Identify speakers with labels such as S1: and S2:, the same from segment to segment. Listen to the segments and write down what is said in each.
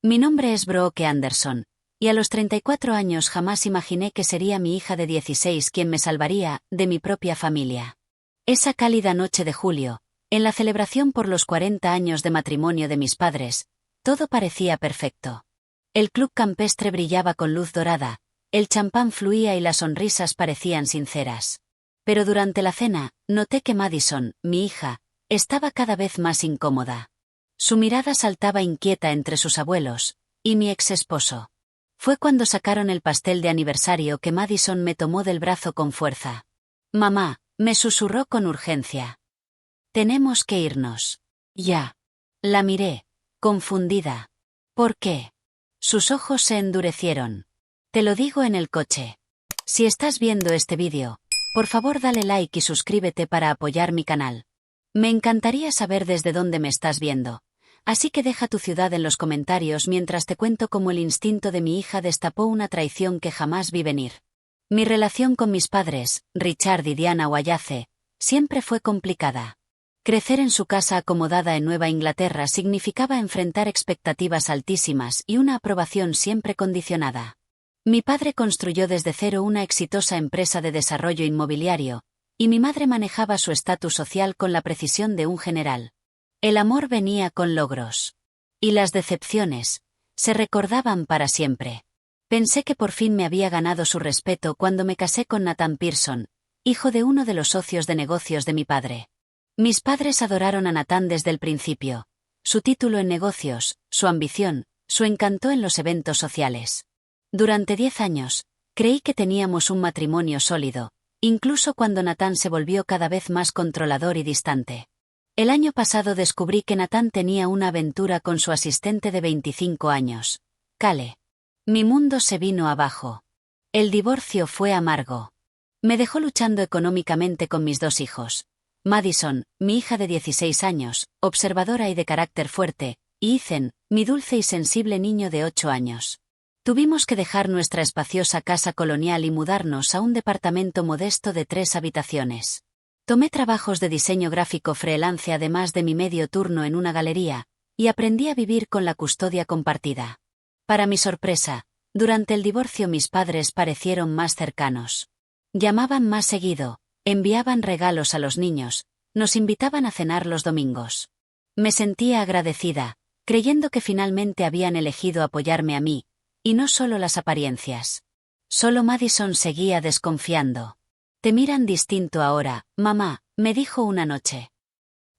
S1: Mi nombre es Brooke Anderson, y a los 34 años jamás imaginé que sería mi hija de 16 quien me salvaría de mi propia familia. Esa cálida noche de julio, en la celebración por los 40 años de matrimonio de mis padres, todo parecía perfecto. El club campestre brillaba con luz dorada, el champán fluía y las sonrisas parecían sinceras. Pero durante la cena, noté que Madison, mi hija, estaba cada vez más incómoda. Su mirada saltaba inquieta entre sus abuelos y mi ex esposo. Fue cuando sacaron el pastel de aniversario que Madison me tomó del brazo con fuerza. «Mamá», me susurró con urgencia. «Tenemos que irnos». «Ya». La miré, confundida. «¿Por qué?» Sus ojos se endurecieron. «Te lo digo en el coche. Si estás viendo este vídeo, por favor dale like y suscríbete para apoyar mi canal. Me encantaría saber desde dónde me estás viendo. Así que deja tu ciudad en los comentarios mientras te cuento cómo el instinto de mi hija destapó una traición que jamás vi venir. Mi relación con mis padres, Richard y Diana Wayace, siempre fue complicada. Crecer en su casa acomodada en Nueva Inglaterra significaba enfrentar expectativas altísimas y una aprobación siempre condicionada. Mi padre construyó desde cero una exitosa empresa de desarrollo inmobiliario, y mi madre manejaba su estatus social con la precisión de un general. El amor venía con logros. Y las decepciones se recordaban para siempre. Pensé que por fin me había ganado su respeto cuando me casé con Nathan Pearson, hijo de uno de los socios de negocios de mi padre. Mis padres adoraron a Nathan desde el principio. Su título en negocios, su ambición, su encanto en los eventos sociales. Durante 10 años, creí que teníamos un matrimonio sólido, incluso cuando Nathan se volvió cada vez más controlador y distante. El año pasado descubrí que Nathan tenía una aventura con su asistente de 25 años, Kale. Mi mundo se vino abajo. El divorcio fue amargo. Me dejó luchando económicamente con mis 2 hijos. Madison, mi hija de 16 años, observadora y de carácter fuerte, y Ethan, mi dulce y sensible niño de 8 años. Tuvimos que dejar nuestra espaciosa casa colonial y mudarnos a un departamento modesto de 3 habitaciones. Tomé trabajos de diseño gráfico freelance además de mi medio turno en una galería, y aprendí a vivir con la custodia compartida. Para mi sorpresa, durante el divorcio mis padres parecieron más cercanos. Llamaban más seguido, enviaban regalos a los niños, nos invitaban a cenar los domingos. Me sentía agradecida, creyendo que finalmente habían elegido apoyarme a mí, y no solo las apariencias. Solo Madison seguía desconfiando. «Te miran distinto ahora, mamá», me dijo una noche.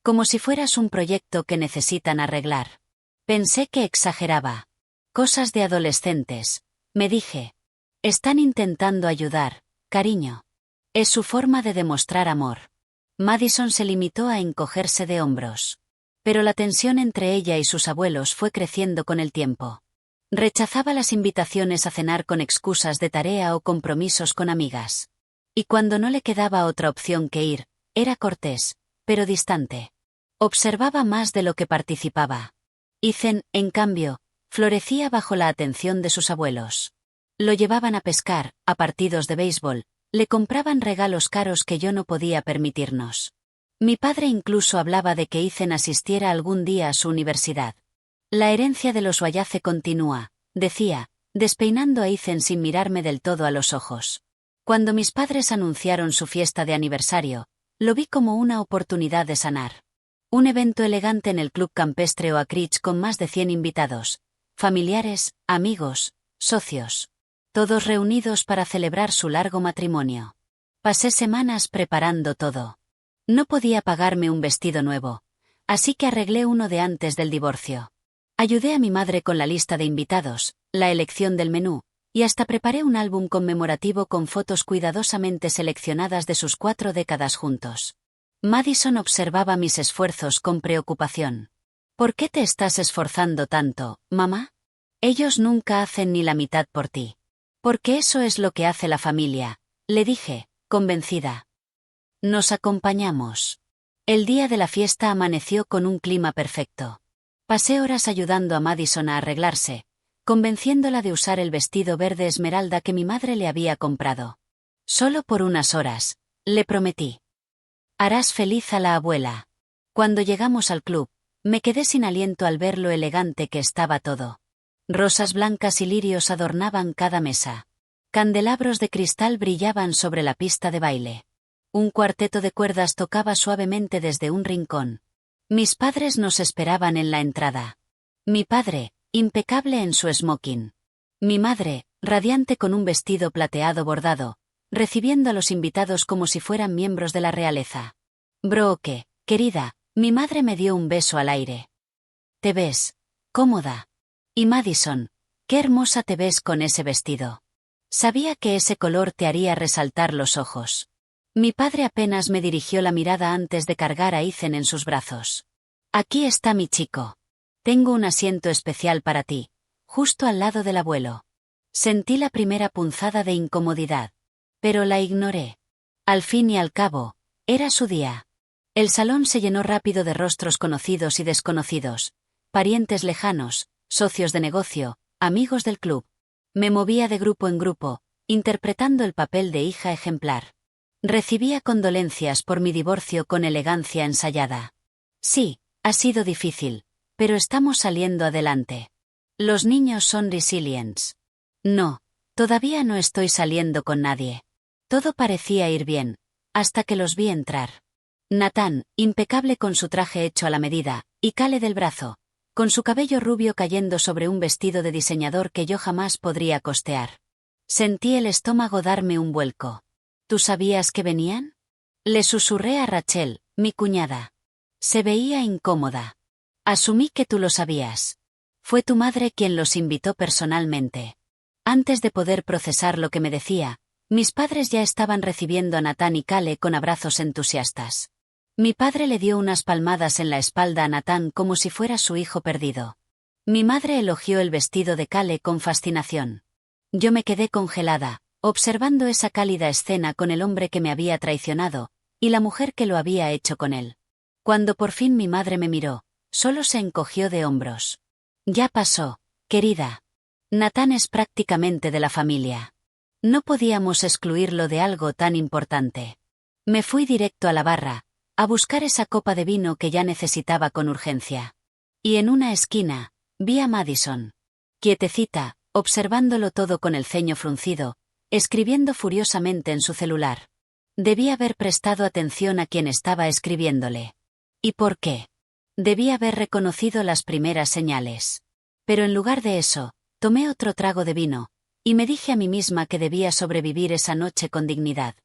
S1: «Como si fueras un proyecto que necesitan arreglar». Pensé que exageraba. «Cosas de adolescentes», me dije. «Están intentando ayudar, cariño. Es su forma de demostrar amor». Madison se limitó a encogerse de hombros. Pero la tensión entre ella y sus abuelos fue creciendo con el tiempo. Rechazaba las invitaciones a cenar con excusas de tarea o compromisos con amigas. Y cuando no le quedaba otra opción que ir, era cortés, pero distante. Observaba más de lo que participaba. Ethan, en cambio, florecía bajo la atención de sus abuelos. Lo llevaban a pescar, a partidos de béisbol, le compraban regalos caros que yo no podía permitirnos. Mi padre incluso hablaba de que Ethan asistiera algún día a su universidad. «La herencia de los Wayace continúa», decía, despeinando a Ethan sin mirarme del todo a los ojos. Cuando mis padres anunciaron su fiesta de aniversario, lo vi como una oportunidad de sanar. Un evento elegante en el Club Campestre Oak Ridge con más de 100 invitados, familiares, amigos, socios. Todos reunidos para celebrar su largo matrimonio. Pasé semanas preparando todo. No podía pagarme un vestido nuevo, así que arreglé uno de antes del divorcio. Ayudé a mi madre con la lista de invitados, la elección del menú, y hasta preparé un álbum conmemorativo con fotos cuidadosamente seleccionadas de sus 4 décadas juntos. Madison observaba mis esfuerzos con preocupación. «¿Por qué te estás esforzando tanto, mamá? Ellos nunca hacen ni la mitad por ti». «Porque eso es lo que hace la familia», le dije, convencida. Nos acompañamos. El día de la fiesta amaneció con un clima perfecto. Pasé horas ayudando a Madison a arreglarse, convenciéndola de usar el vestido verde esmeralda que mi madre le había comprado. «Solo por unas horas», le prometí. «Harás feliz a la abuela». Cuando llegamos al club, me quedé sin aliento al ver lo elegante que estaba todo. Rosas blancas y lirios adornaban cada mesa. Candelabros de cristal brillaban sobre la pista de baile. Un cuarteto de cuerdas tocaba suavemente desde un rincón. Mis padres nos esperaban en la entrada. Mi padre, impecable en su smoking. Mi madre, radiante con un vestido plateado bordado, recibiendo a los invitados como si fueran miembros de la realeza. Brooke, querida, mi madre me dio un beso al aire. ¿Te ves cómoda? Y Madison, qué hermosa te ves con ese vestido. Sabía que ese color te haría resaltar los ojos. Mi padre apenas me dirigió la mirada antes de cargar a Ethan en sus brazos. Aquí está mi chico. Tengo un asiento especial para ti, justo al lado del abuelo. Sentí la primera punzada de incomodidad, pero la ignoré. Al fin y al cabo, era su día. El salón se llenó rápido de rostros conocidos y desconocidos, parientes lejanos, socios de negocio, amigos del club. Me movía de grupo en grupo, interpretando el papel de hija ejemplar. Recibía condolencias por mi divorcio con elegancia ensayada. Sí, ha sido difícil, pero estamos saliendo adelante. Los niños son resilients. No, todavía no estoy saliendo con nadie. Todo parecía ir bien, hasta que los vi entrar. Nathan, impecable con su traje hecho a la medida, y Cale del brazo, con su cabello rubio cayendo sobre un vestido de diseñador que yo jamás podría costear. Sentí el estómago darme un vuelco. ¿Tú sabías que venían? Le susurré a Rachel, mi cuñada. Se veía incómoda. Asumí que tú lo sabías. Fue tu madre quien los invitó personalmente. Antes de poder procesar lo que me decía, mis padres ya estaban recibiendo a Nathan y Cale con abrazos entusiastas. Mi padre le dio unas palmadas en la espalda a Nathan como si fuera su hijo perdido. Mi madre elogió el vestido de Cale con fascinación. Yo me quedé congelada, observando esa cálida escena con el hombre que me había traicionado, y la mujer que lo había hecho con él. Cuando por fin mi madre me miró, solo se encogió de hombros. Ya pasó, querida. Nathan es prácticamente de la familia. No podíamos excluirlo de algo tan importante. Me fui directo a la barra, a buscar esa copa de vino que ya necesitaba con urgencia. Y en una esquina, vi a Madison. Quietecita, observándolo todo con el ceño fruncido, escribiendo furiosamente en su celular. Debí haber prestado atención a quien estaba escribiéndole. ¿Y por qué? Debí haber reconocido las primeras señales. Pero en lugar de eso, tomé otro trago de vino, y me dije a mí misma que debía sobrevivir esa noche con dignidad.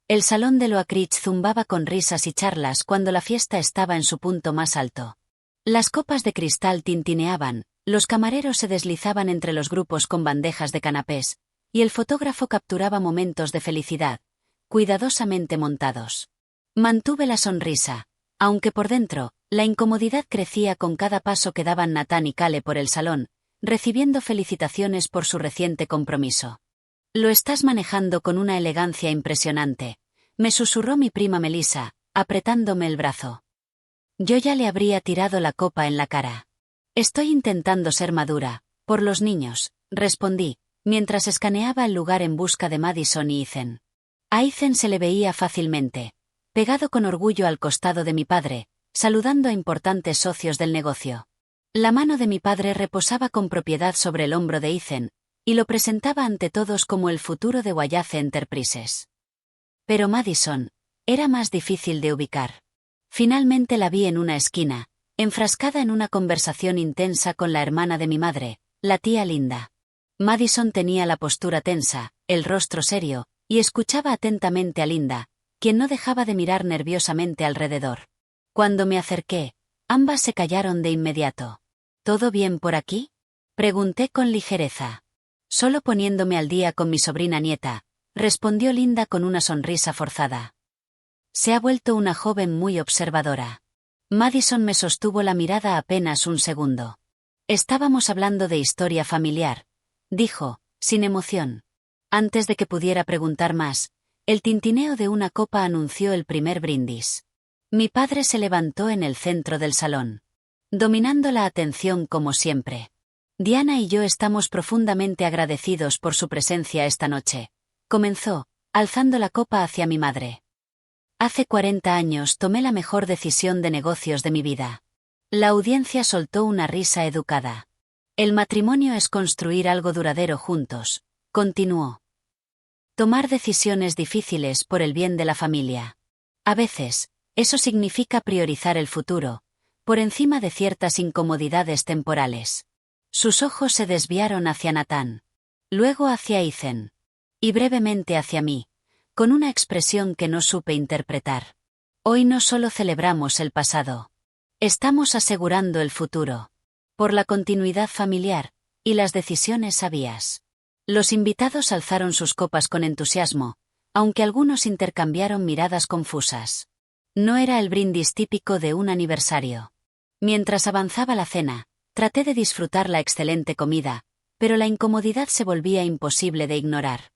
S1: El salón de Loakridge zumbaba con risas y charlas cuando la fiesta estaba en su punto más alto. Las copas de cristal tintineaban, los camareros se deslizaban entre los grupos con bandejas de canapés, y el fotógrafo capturaba momentos de felicidad, cuidadosamente montados. Mantuve la sonrisa, aunque por dentro, la incomodidad crecía con cada paso que daban Nathan y Cale por el salón, recibiendo felicitaciones por su reciente compromiso. Lo estás manejando con una elegancia impresionante, me susurró mi prima Melissa, apretándome el brazo. Yo ya le habría tirado la copa en la cara. Estoy intentando ser madura, por los niños, respondí, mientras escaneaba el lugar en busca de Madison y Ethan. A Ethan se le veía fácilmente, pegado con orgullo al costado de mi padre, saludando a importantes socios del negocio. La mano de mi padre reposaba con propiedad sobre el hombro de Ethan, y lo presentaba ante todos como el futuro de Wayace Enterprises. Pero Madison era más difícil de ubicar. Finalmente la vi en una esquina, enfrascada en una conversación intensa con la hermana de mi madre, la tía Linda. Madison tenía la postura tensa, el rostro serio, y escuchaba atentamente a Linda, quien no dejaba de mirar nerviosamente alrededor. Cuando me acerqué, ambas se callaron de inmediato. ¿Todo bien por aquí?, pregunté con ligereza. Solo poniéndome al día con mi sobrina nieta, respondió Linda con una sonrisa forzada. Se ha vuelto una joven muy observadora. Madison me sostuvo la mirada apenas un segundo. Estábamos hablando de historia familiar, dijo, sin emoción. Antes de que pudiera preguntar más, el tintineo de una copa anunció el primer brindis. Mi padre se levantó en el centro del salón, dominando la atención como siempre. Diana y yo estamos profundamente agradecidos por su presencia esta noche, comenzó, alzando la copa hacia mi madre. Hace 40 años tomé la mejor decisión de negocios de mi vida. La audiencia soltó una risa educada. El matrimonio es construir algo duradero juntos, continuó. Tomar decisiones difíciles por el bien de la familia. A veces, eso significa priorizar el futuro, por encima de ciertas incomodidades temporales. Sus ojos se desviaron hacia Nathan. Luego hacia Ethan. Y brevemente hacia mí, con una expresión que no supe interpretar. Hoy no solo celebramos el pasado. Estamos asegurando el futuro. Por la continuidad familiar, y las decisiones sabias. Los invitados alzaron sus copas con entusiasmo, aunque algunos intercambiaron miradas confusas. No era el brindis típico de un aniversario. Mientras avanzaba la cena, traté de disfrutar la excelente comida, pero la incomodidad se volvía imposible de ignorar.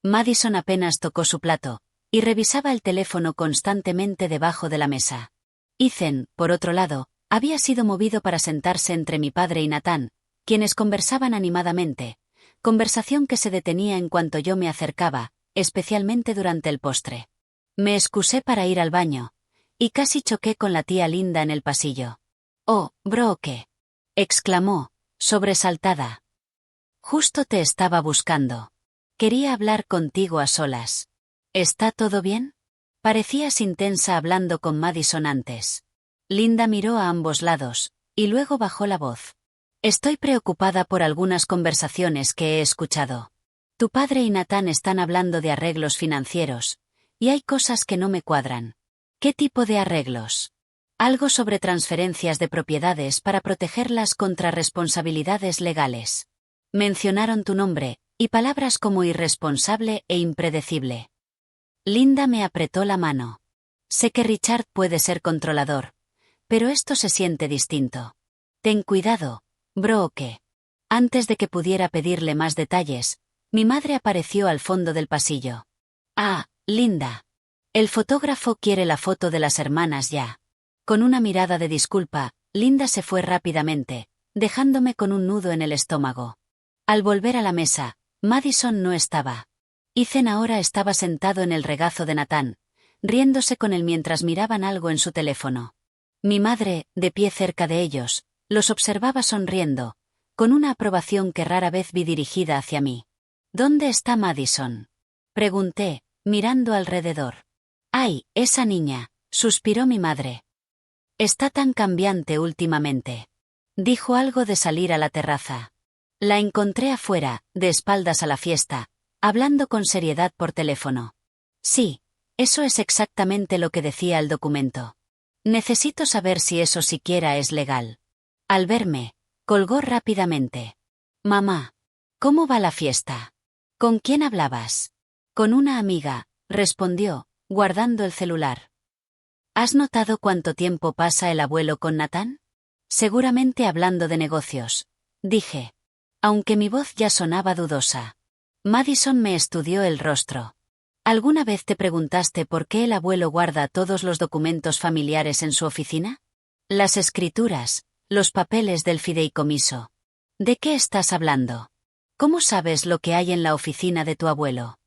S1: Madison apenas tocó su plato, y revisaba el teléfono constantemente debajo de la mesa. Ethan, por otro lado, había sido movido para sentarse entre mi padre y Nathan, quienes conversaban animadamente, conversación que se detenía en cuanto yo me acercaba, especialmente durante el postre. Me excusé para ir al baño, y casi choqué con la tía Linda en el pasillo. «Oh, Brooke», exclamó, sobresaltada. «Justo te estaba buscando. Quería hablar contigo a solas. ¿Está todo bien?» Parecías intensa hablando con Madison antes. Linda miró a ambos lados, y luego bajó la voz. «Estoy preocupada por algunas conversaciones que he escuchado. Tu padre y Nathan están hablando de arreglos financieros, y hay cosas que no me cuadran». «¿Qué tipo de arreglos?» «Algo sobre transferencias de propiedades para protegerlas contra responsabilidades legales. Mencionaron tu nombre, y palabras como irresponsable e impredecible». Linda me apretó la mano. «Sé que Richard puede ser controlador, pero esto se siente distinto. Ten cuidado, Brooke». Antes de que pudiera pedirle más detalles, mi madre apareció al fondo del pasillo. «Ah, Linda. El fotógrafo quiere la foto de las hermanas ya». Con una mirada de disculpa, Linda se fue rápidamente, dejándome con un nudo en el estómago. Al volver a la mesa, Madison no estaba. Ethan ahora estaba sentado en el regazo de Nathan, riéndose con él mientras miraban algo en su teléfono. Mi madre, de pie cerca de ellos, los observaba sonriendo, con una aprobación que rara vez vi dirigida hacia mí. «¿Dónde está Madison?», pregunté, mirando alrededor. «Ay, esa niña», suspiró mi madre. «Está tan cambiante últimamente». Dijo algo de salir a la terraza. La encontré afuera, de espaldas a la fiesta, hablando con seriedad por teléfono. «Sí, eso es exactamente lo que decía el documento. Necesito saber si eso siquiera es legal». Al verme, colgó rápidamente. «Mamá, ¿cómo va la fiesta? ¿Con quién hablabas?» «Con una amiga», respondió, guardando el celular. «¿Has notado cuánto tiempo pasa el abuelo con Nathan?» «Seguramente hablando de negocios», dije, aunque mi voz ya sonaba dudosa. Madison me estudió el rostro. «¿Alguna vez te preguntaste por qué el abuelo guarda todos los documentos familiares en su oficina? Las escrituras, los papeles del fideicomiso. ¿De qué estás hablando? ¿Cómo sabes lo que hay en la oficina de tu abuelo?»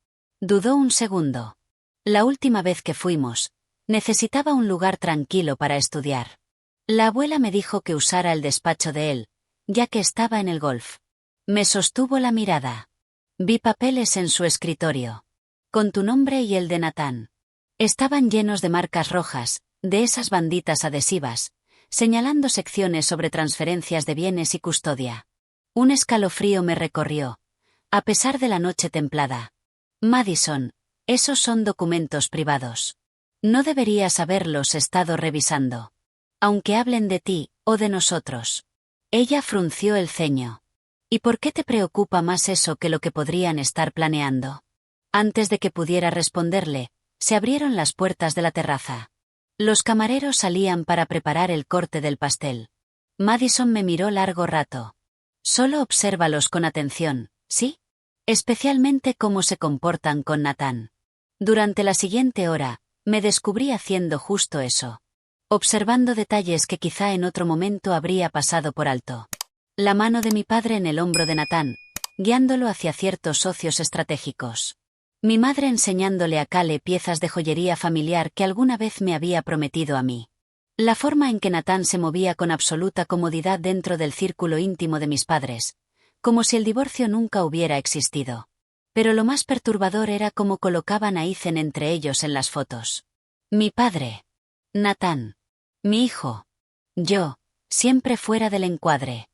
S1: Dudó un segundo. «La última vez que fuimos, necesitaba un lugar tranquilo para estudiar. La abuela me dijo que usara el despacho de él, ya que estaba en el golf». Me sostuvo la mirada. Vi papeles en su escritorio. Con tu nombre y el de Nathan. Estaban llenos de marcas rojas, de esas banditas adhesivas, señalando secciones sobre transferencias de bienes y custodia. Un escalofrío me recorrió, a pesar de la noche templada. «Madison, esos son documentos privados. No deberías haberlos estado revisando. Aunque hablen de ti, o de nosotros». Ella frunció el ceño. «¿Y por qué te preocupa más eso que lo que podrían estar planeando?» Antes de que pudiera responderle, se abrieron las puertas de la terraza. Los camareros salían para preparar el corte del pastel. Madison me miró largo rato. «Solo obsérvalos con atención, ¿sí? Especialmente cómo se comportan con Nathan». Durante la siguiente hora, me descubrí haciendo justo eso. Observando detalles que quizá en otro momento habría pasado por alto. La mano de mi padre en el hombro de Nathan, guiándolo hacia ciertos socios estratégicos. Mi madre enseñándole a Cale piezas de joyería familiar que alguna vez me había prometido a mí. La forma en que Natán se movía con absoluta comodidad dentro del círculo íntimo de mis padres, como si el divorcio nunca hubiera existido. Pero lo más perturbador era cómo colocaban a Ethan entre ellos en las fotos. Mi padre. Natán. Mi hijo. Yo, siempre fuera del encuadre.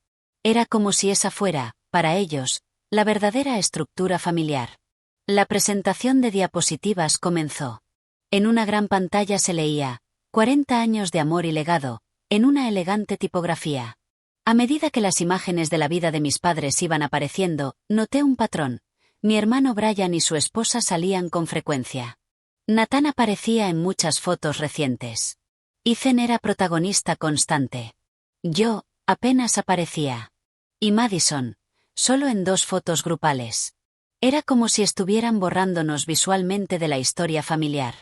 S1: Era como si esa fuera, para ellos, la verdadera estructura familiar. La presentación de diapositivas comenzó. En una gran pantalla se leía, 40 años de amor y legado, en una elegante tipografía. A medida que las imágenes de la vida de mis padres iban apareciendo, noté un patrón. Mi hermano Brian y su esposa salían con frecuencia. Natán aparecía en muchas fotos recientes. Ethan era protagonista constante. Yo, apenas aparecía. Y Madison, solo en 2 fotos grupales. Era como si estuvieran borrándonos visualmente de la historia familiar.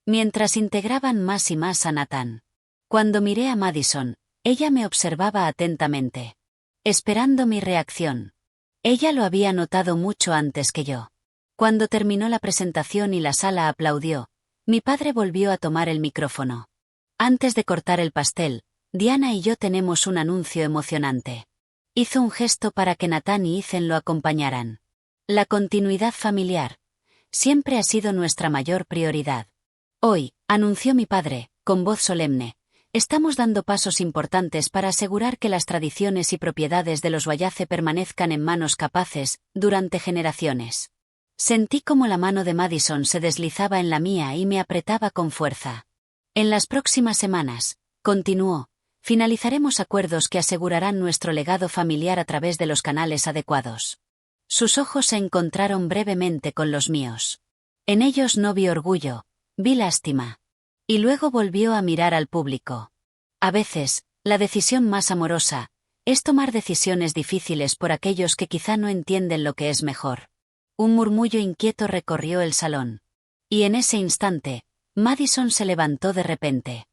S1: Mientras integraban más y más a Natán. Cuando miré a Madison, ella me observaba atentamente. Esperando mi reacción. Ella lo había notado mucho antes que yo. Cuando terminó la presentación y la sala aplaudió, mi padre volvió a tomar el micrófono. Antes de cortar el pastel, Diana y yo tenemos un anuncio emocionante. Hizo un gesto para que Natán y Ethan lo acompañaran. La continuidad familiar. Siempre ha sido nuestra mayor prioridad. Hoy, anunció mi padre, con voz solemne, estamos dando pasos importantes para asegurar que las tradiciones y propiedades de los Wayace permanezcan en manos capaces, durante generaciones. Sentí como la mano de Madison se deslizaba en la mía y me apretaba con fuerza. En las próximas semanas, continuó, finalizaremos acuerdos que asegurarán nuestro legado familiar a través de los canales adecuados. Sus ojos se encontraron brevemente con los míos. En ellos no vi orgullo, vi lástima. Y luego volvió a mirar al público. A veces, la decisión más amorosa, es tomar decisiones difíciles por aquellos que quizá no entienden lo que es mejor. Un murmullo inquieto recorrió el salón. Y en ese instante, Madison se levantó de repente.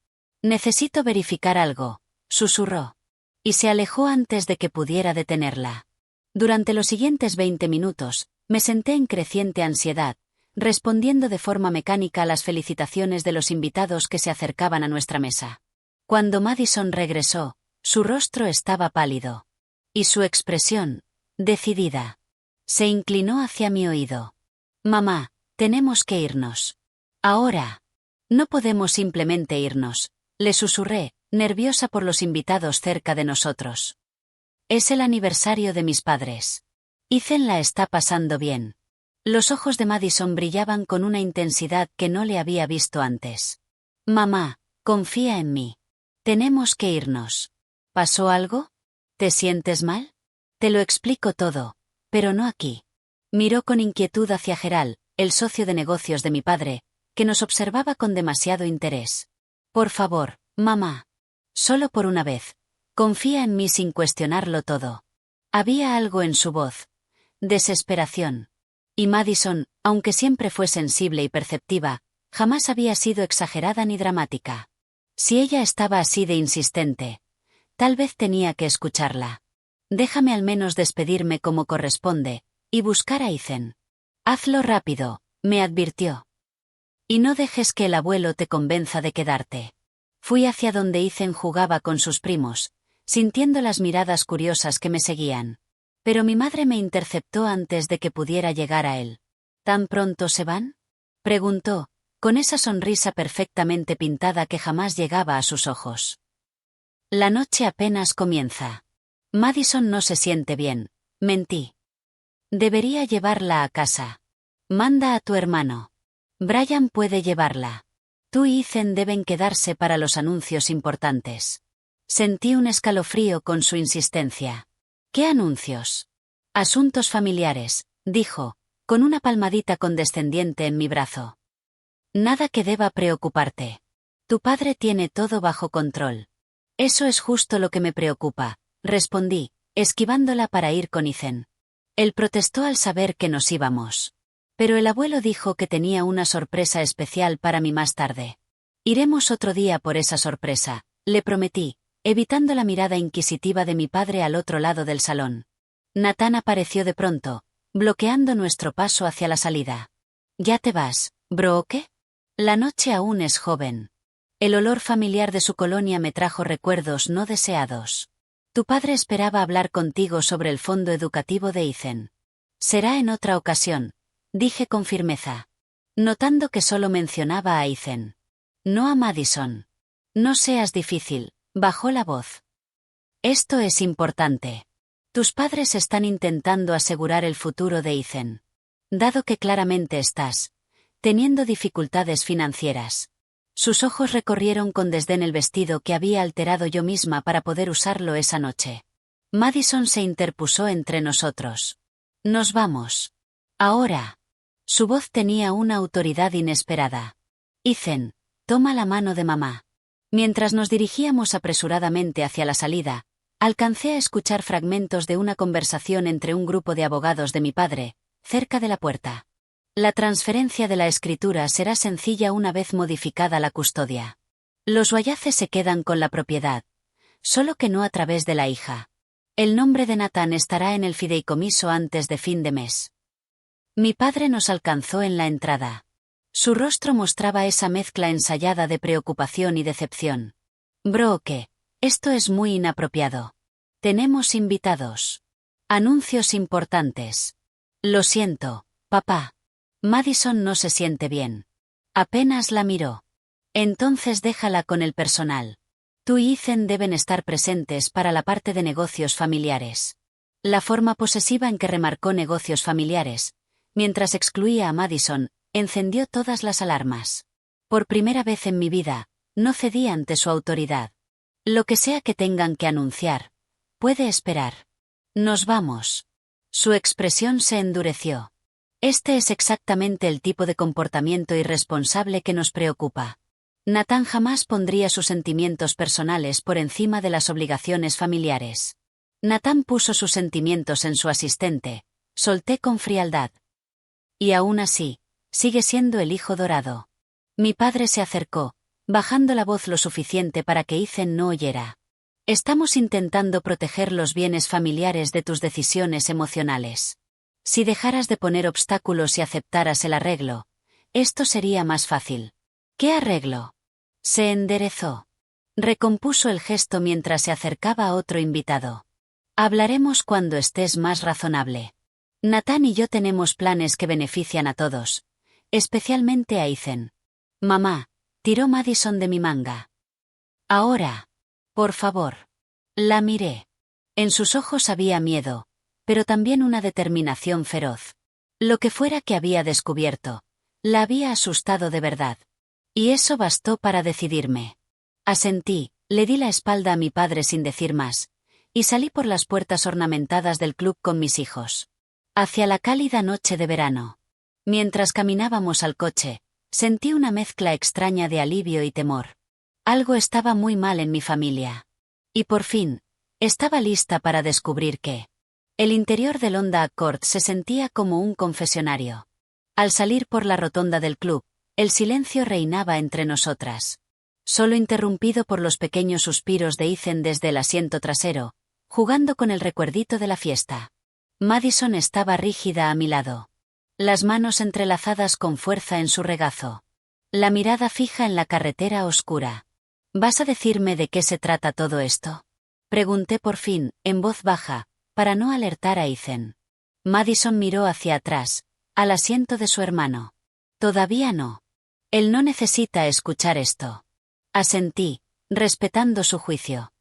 S1: Necesito verificar algo, susurró. Y se alejó antes de que pudiera detenerla. Durante los siguientes 20 minutos, me senté en creciente ansiedad, respondiendo de forma mecánica a las felicitaciones de los invitados que se acercaban a nuestra mesa. Cuando Madison regresó, su rostro estaba pálido. Y su expresión, decidida. Se inclinó hacia mi oído. Mamá, tenemos que irnos. Ahora. No podemos simplemente irnos, le susurré, nerviosa por los invitados cerca de nosotros. Es el aniversario de mis padres. Ethan la está pasando bien. Los ojos de Madison brillaban con una intensidad que no le había visto antes. Mamá, confía en mí. Tenemos que irnos. ¿Pasó algo? ¿Te sientes mal? Te lo explico todo, pero no aquí. Miró con inquietud hacia Gerald, el socio de negocios de mi padre, que nos observaba con demasiado interés. Por favor, mamá. Solo por una vez. Confía en mí sin cuestionarlo todo. Había algo en su voz. Desesperación. Y Madison, aunque siempre fue sensible y perceptiva, jamás había sido exagerada ni dramática. Si ella estaba así de insistente, tal vez tenía que escucharla. Déjame al menos despedirme como corresponde, y buscar a Ethan. Hazlo rápido, me advirtió. Y no dejes que el abuelo te convenza de quedarte. Fui hacia donde Ethan jugaba con sus primos, sintiendo las miradas curiosas que me seguían. Pero mi madre me interceptó antes de que pudiera llegar a él. ¿Tan pronto se van? Preguntó, con esa sonrisa perfectamente pintada que jamás llegaba a sus ojos. La noche apenas comienza. Madison no se siente bien, mentí. Debería llevarla a casa. Manda a tu hermano. Brian puede llevarla. Tú y Ethan deben quedarse para los anuncios importantes. Sentí un escalofrío con su insistencia. ¿Qué anuncios? Asuntos familiares, dijo, con una palmadita condescendiente en mi brazo. Nada que deba preocuparte. Tu padre tiene todo bajo control. Eso es justo lo que me preocupa, respondí, esquivándola para ir con Ethan. Él protestó al saber que nos íbamos. Pero el abuelo dijo que tenía una sorpresa especial para mí más tarde. Iremos otro día por esa sorpresa, le prometí, evitando la mirada inquisitiva de mi padre al otro lado del salón. Natán apareció de pronto, bloqueando nuestro paso hacia la salida. ¿Ya te vas, Brooke? La noche aún es joven. El olor familiar de su colonia me trajo recuerdos no deseados. Tu padre esperaba hablar contigo sobre el fondo educativo de Ethan. Será en otra ocasión, dije con firmeza. Notando que solo mencionaba a Ethan. No a Madison. No seas difícil, bajó la voz. Esto es importante. Tus padres están intentando asegurar el futuro de Ethan. Dado que claramente estás teniendo dificultades financieras. Sus ojos recorrieron con desdén el vestido que había alterado yo misma para poder usarlo esa noche. Madison se interpuso entre nosotros. Nos vamos. Ahora. Su voz tenía una autoridad inesperada. Ethan, toma la mano de mamá. Mientras nos dirigíamos apresuradamente hacia la salida, alcancé a escuchar fragmentos de una conversación entre un grupo de abogados de mi padre, cerca de la puerta. La transferencia de la escritura será sencilla una vez modificada la custodia. Los Wallace se quedan con la propiedad, solo que no a través de la hija. El nombre de Nathan estará en el fideicomiso antes de fin de mes. Mi padre nos alcanzó en la entrada. Su rostro mostraba esa mezcla ensayada de preocupación y decepción. Brooke, esto es muy inapropiado. Tenemos invitados. Anuncios importantes. Lo siento, papá. Madison no se siente bien. Apenas la miró. Entonces déjala con el personal. Tú y Ethan deben estar presentes para la parte de negocios familiares. La forma posesiva en que remarcó negocios familiares, mientras excluía a Madison, encendió todas las alarmas. Por primera vez en mi vida, no cedí ante su autoridad. Lo que sea que tengan que anunciar, puede esperar. Nos vamos. Su expresión se endureció. Este es exactamente el tipo de comportamiento irresponsable que nos preocupa. Nathan jamás pondría sus sentimientos personales por encima de las obligaciones familiares. Nathan puso sus sentimientos en su asistente, solté con frialdad. Y aún así, sigue siendo el hijo dorado. Mi padre se acercó, bajando la voz lo suficiente para que Ethan no oyera. Estamos intentando proteger los bienes familiares de tus decisiones emocionales. Si dejaras de poner obstáculos y aceptaras el arreglo, esto sería más fácil. ¿Qué arreglo? Se enderezó. Recompuso el gesto mientras se acercaba a otro invitado. Hablaremos cuando estés más razonable. Nathan y yo tenemos planes que benefician a todos, especialmente a Ethan. Mamá, tiró Madison de mi manga. Ahora. Por favor. La miré. En sus ojos había miedo, pero también una determinación feroz. Lo que fuera que había descubierto, la había asustado de verdad. Y eso bastó para decidirme. Asentí, le di la espalda a mi padre sin decir más, y salí por las puertas ornamentadas del club con mis hijos. Hacia la cálida noche de verano. Mientras caminábamos al coche, sentí una mezcla extraña de alivio y temor. Algo estaba muy mal en mi familia. Y por fin, estaba lista para descubrir que el interior del Honda Accord se sentía como un confesionario. Al salir por la rotonda del club, el silencio reinaba entre nosotras. Solo interrumpido por los pequeños suspiros de Ethan desde el asiento trasero, jugando con el recuerdito de la fiesta. Madison estaba rígida a mi lado. Las manos entrelazadas con fuerza en su regazo. La mirada fija en la carretera oscura. ¿Vas a decirme de qué se trata todo esto? Pregunté por fin, en voz baja, para no alertar a Ethan. Madison miró hacia atrás, al asiento de su hermano. Todavía no. Él no necesita escuchar esto. Asentí, respetando su juicio.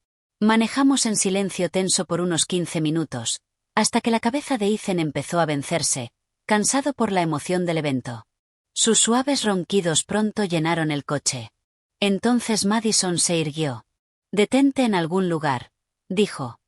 S1: Manejamos en silencio tenso por unos 15 minutos, hasta que la cabeza de Ethan empezó a vencerse, cansado por la emoción del evento. Sus suaves ronquidos pronto llenaron el coche. Entonces Madison se irguió. Detente en algún lugar, dijo.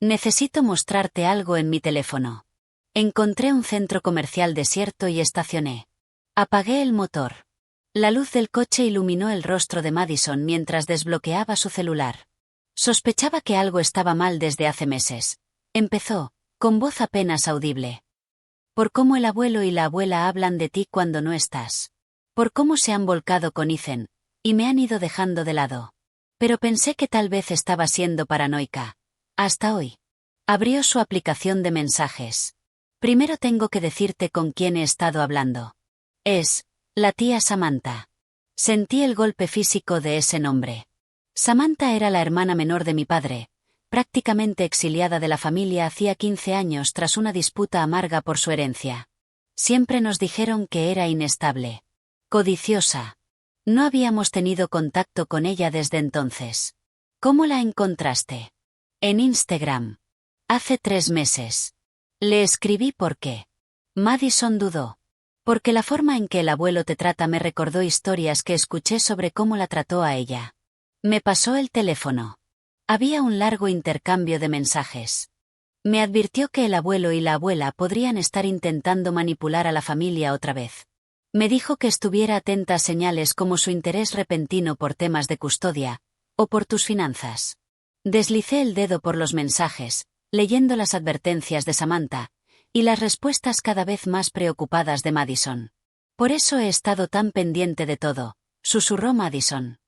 S1: Necesito mostrarte algo en mi teléfono. Encontré un centro comercial desierto y estacioné. Apagué el motor. La luz del coche iluminó el rostro de Madison mientras desbloqueaba su celular. Sospechaba que algo estaba mal desde hace meses. Empezó, con voz apenas audible. Por cómo el abuelo y la abuela hablan de ti cuando no estás. Por cómo se han volcado con Ethan, y me han ido dejando de lado. Pero pensé que tal vez estaba siendo paranoica. Hasta hoy. Abrió su aplicación de mensajes. Primero tengo que decirte con quién he estado hablando. Es la tía Samantha. Sentí el golpe físico de ese nombre. Samantha era la hermana menor de mi padre, prácticamente exiliada de la familia hacía 15 años tras una disputa amarga por su herencia. Siempre nos dijeron que era inestable. Codiciosa. No habíamos tenido contacto con ella desde entonces. ¿Cómo la encontraste? En Instagram. Hace 3 meses. Le escribí por qué. Madison dudó. Porque la forma en que el abuelo te trata me recordó historias que escuché sobre cómo la trató a ella. Me pasó el teléfono. Había un largo intercambio de mensajes. Me advirtió que el abuelo y la abuela podrían estar intentando manipular a la familia otra vez. Me dijo que estuviera atenta a señales como su interés repentino por temas de custodia, o por tus finanzas. Deslicé el dedo por los mensajes, leyendo las advertencias de Samantha, y las respuestas cada vez más preocupadas de Madison. Por eso he estado tan pendiente de todo, susurró Madison.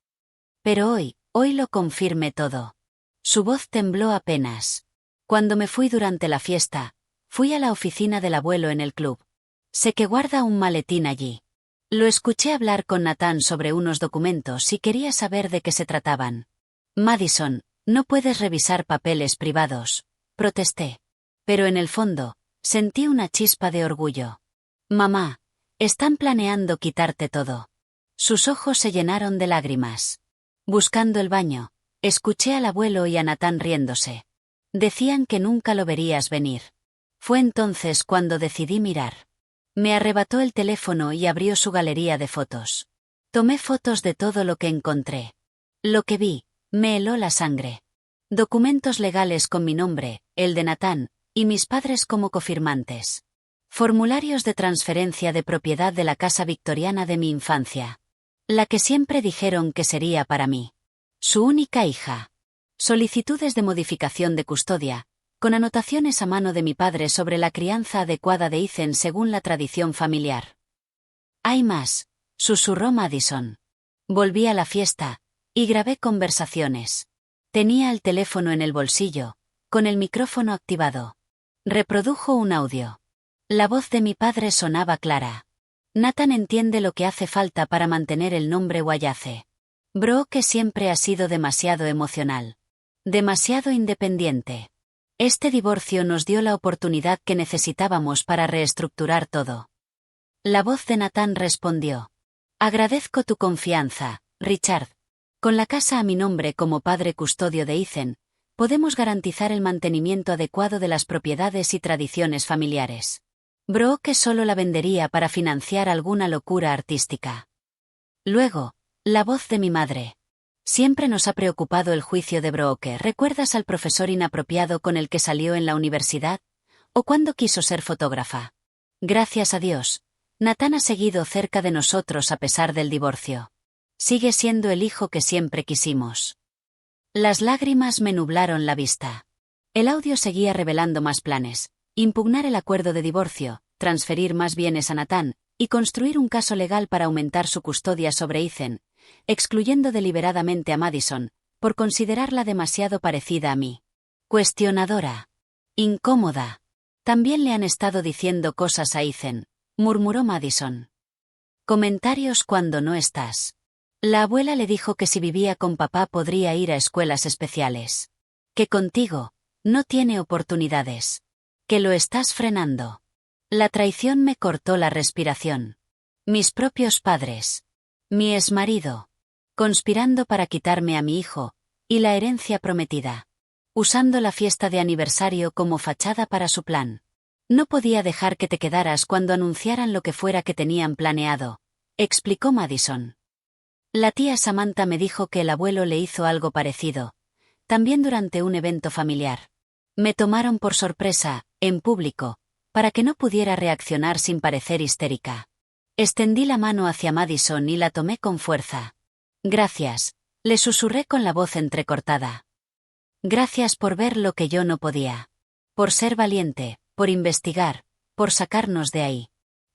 S1: Pero hoy lo confirmé todo. Su voz tembló apenas. Cuando me fui durante la fiesta, fui a la oficina del abuelo en el club. Sé que guarda un maletín allí. Lo escuché hablar con Nathan sobre unos documentos y quería saber de qué se trataban. Madison, no puedes revisar papeles privados, protesté. Pero en el fondo, sentí una chispa de orgullo. Mamá, están planeando quitarte todo. Sus ojos se llenaron de lágrimas. Buscando el baño, escuché al abuelo y a Nathan riéndose. Decían que nunca lo verías venir. Fue entonces cuando decidí mirar. Me arrebató el teléfono y abrió su galería de fotos. Tomé fotos de todo lo que encontré. Lo que vi, me heló la sangre. Documentos legales con mi nombre, el de Nathan, y mis padres como cofirmantes. Formularios de transferencia de propiedad de la casa victoriana de mi infancia. La que siempre dijeron que sería para mí. Su única hija. Solicitudes de modificación de custodia, con anotaciones a mano de mi padre sobre la crianza adecuada de Ethan según la tradición familiar. Hay más, susurró Madison. Volví a la fiesta, y grabé conversaciones. Tenía el teléfono en el bolsillo, con el micrófono activado. Reprodujo un audio. La voz de mi padre sonaba clara. Nathan entiende lo que hace falta para mantener el nombre Wallace. Brooke siempre ha sido demasiado emocional. Demasiado independiente. Este divorcio nos dio la oportunidad que necesitábamos para reestructurar todo. La voz de Nathan respondió. Agradezco tu confianza, Richard. Con la casa a mi nombre como padre custodio de Ethan, podemos garantizar el mantenimiento adecuado de las propiedades y tradiciones familiares. Brooke solo la vendería para financiar alguna locura artística. Luego, la voz de mi madre. Siempre nos ha preocupado el juicio de Brooke. ¿Recuerdas al profesor inapropiado con el que salió en la universidad? ¿O cuando quiso ser fotógrafa? Gracias a Dios, Nathan ha seguido cerca de nosotros a pesar del divorcio. Sigue siendo el hijo que siempre quisimos. Las lágrimas me nublaron la vista. El audio seguía revelando más planes. Impugnar el acuerdo de divorcio, transferir más bienes a Nathan, y construir un caso legal para aumentar su custodia sobre Ethan, excluyendo deliberadamente a Madison, por considerarla demasiado parecida a mí. Cuestionadora. Incómoda. También le han estado diciendo cosas a Ethan, murmuró Madison. Comentarios cuando no estás. La abuela le dijo que si vivía con papá podría ir a escuelas especiales. Que contigo, no tiene oportunidades. Que lo estás frenando. La traición me cortó la respiración. Mis propios padres. Mi exmarido. Conspirando para quitarme a mi hijo, y la herencia prometida. Usando la fiesta de aniversario como fachada para su plan. No podía dejar que te quedaras cuando anunciaran lo que fuera que tenían planeado, explicó Madison. La tía Samantha me dijo que el abuelo le hizo algo parecido, también durante un evento familiar. Me tomaron por sorpresa, en público, para que no pudiera reaccionar sin parecer histérica. Extendí la mano hacia Madison y la tomé con fuerza. Gracias, le susurré con la voz entrecortada. Gracias por ver lo que yo no podía. Por ser valiente, por investigar, por sacarnos de ahí.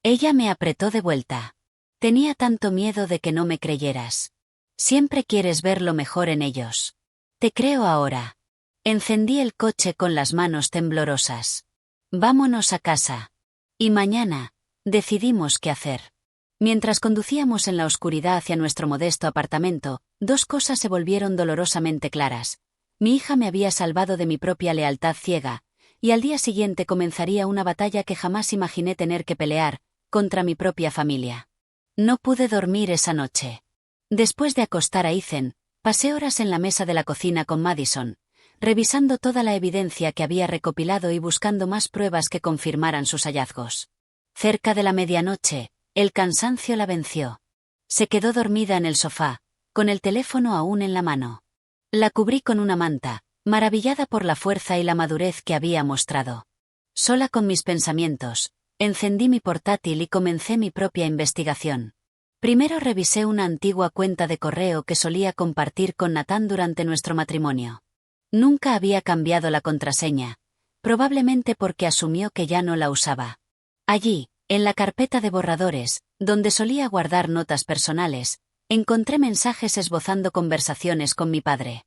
S1: Ella me apretó de vuelta. Tenía tanto miedo de que no me creyeras. Siempre quieres ver lo mejor en ellos. Te creo ahora. Encendí el coche con las manos temblorosas. Vámonos a casa. Y mañana, decidimos qué hacer. Mientras conducíamos en la oscuridad hacia nuestro modesto apartamento, dos cosas se volvieron dolorosamente claras. Mi hija me había salvado de mi propia lealtad ciega, y al día siguiente comenzaría una batalla que jamás imaginé tener que pelear, contra mi propia familia. No pude dormir esa noche. Después de acostar a Ethan, pasé horas en la mesa de la cocina con Madison, revisando toda la evidencia que había recopilado y buscando más pruebas que confirmaran sus hallazgos. Cerca de la medianoche, el cansancio la venció. Se quedó dormida en el sofá, con el teléfono aún en la mano. La cubrí con una manta, maravillada por la fuerza y la madurez que había mostrado. Sola con mis pensamientos, encendí mi portátil y comencé mi propia investigación. Primero revisé una antigua cuenta de correo que solía compartir con Nathan durante nuestro matrimonio. Nunca había cambiado la contraseña, probablemente porque asumió que ya no la usaba. Allí, en la carpeta de borradores, donde solía guardar notas personales, encontré mensajes esbozando conversaciones con mi padre.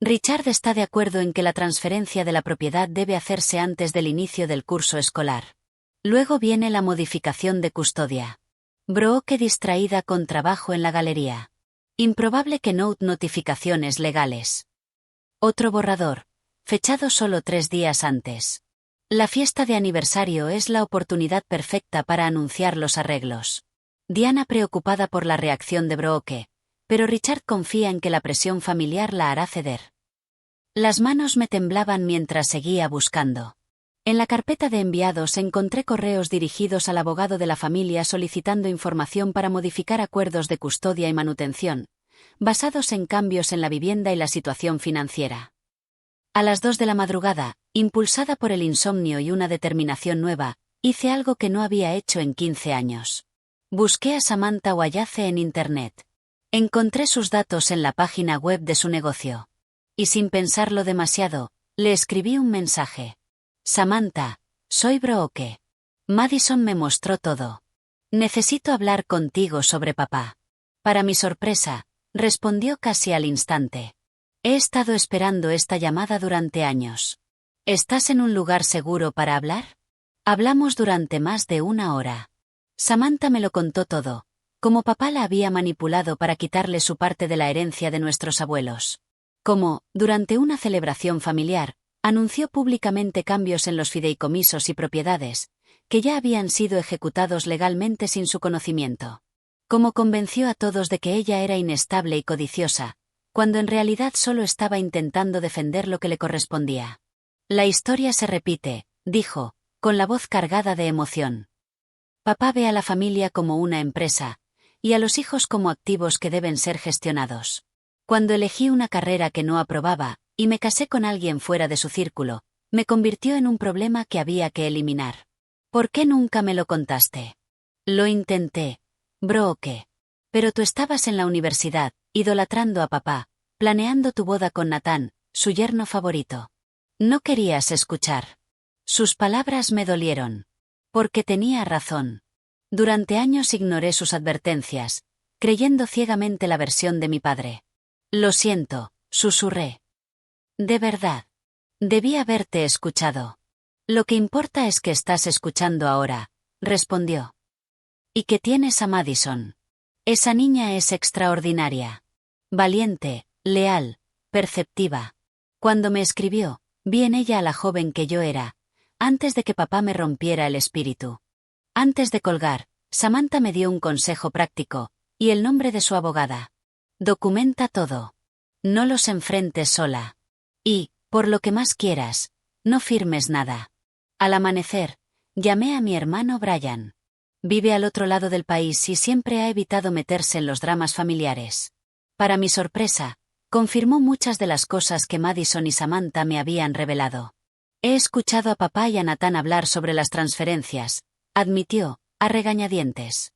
S1: Richard está de acuerdo en que la transferencia de la propiedad debe hacerse antes del inicio del curso escolar. Luego viene la modificación de custodia. Brooke distraída con trabajo en la galería. Improbable que note notificaciones legales. Otro borrador, fechado solo 3 días antes. La fiesta de aniversario es la oportunidad perfecta para anunciar los arreglos. Diana preocupada por la reacción de Brooke, pero Richard confía en que la presión familiar la hará ceder. Las manos me temblaban mientras seguía buscando. En la carpeta de enviados encontré correos dirigidos al abogado de la familia solicitando información para modificar acuerdos de custodia y manutención, basados en cambios en la vivienda y la situación financiera. A las 2 de la madrugada, impulsada por el insomnio y una determinación nueva, hice algo que no había hecho en 15 años. Busqué a Samantha Wayace en Internet. Encontré sus datos en la página web de su negocio. Y sin pensarlo demasiado, le escribí un mensaje. Samantha, soy Brooke. Madison me mostró todo. Necesito hablar contigo sobre papá. Para mi sorpresa, respondió casi al instante. He estado esperando esta llamada durante años. ¿Estás en un lugar seguro para hablar? Hablamos durante más de 1 hora. Samantha me lo contó todo, cómo papá la había manipulado para quitarle su parte de la herencia de nuestros abuelos. Cómo, durante una celebración familiar, anunció públicamente cambios en los fideicomisos y propiedades, que ya habían sido ejecutados legalmente sin su conocimiento. Cómo convenció a todos de que ella era inestable y codiciosa, cuando en realidad solo estaba intentando defender lo que le correspondía. La historia se repite, dijo, con la voz cargada de emoción. Papá ve a la familia como una empresa, y a los hijos como activos que deben ser gestionados. Cuando elegí una carrera que no aprobaba, y me casé con alguien fuera de su círculo, me convirtió en un problema que había que eliminar. ¿Por qué nunca me lo contaste? Lo intenté, Brooke. Pero tú estabas en la universidad, idolatrando a papá, planeando tu boda con Nathan, su yerno favorito. No querías escuchar. Sus palabras me dolieron. Porque tenía razón. Durante años ignoré sus advertencias, creyendo ciegamente la versión de mi padre. Lo siento, susurré. De verdad. Debí haberte escuchado. Lo que importa es que estás escuchando ahora, respondió. Y que tienes a Madison. Esa niña es extraordinaria. Valiente, leal, perceptiva. Cuando me escribió, vi en ella a la joven que yo era, antes de que papá me rompiera el espíritu. Antes de colgar, Samantha me dio un consejo práctico, y el nombre de su abogada. Documenta todo. No los enfrentes sola. Y, por lo que más quieras, no firmes nada. Al amanecer, llamé a mi hermano Brian. Vive al otro lado del país y siempre ha evitado meterse en los dramas familiares. Para mi sorpresa, confirmó muchas de las cosas que Madison y Samantha me habían revelado. He escuchado a papá y a Nathan hablar sobre las transferencias, admitió, a regañadientes.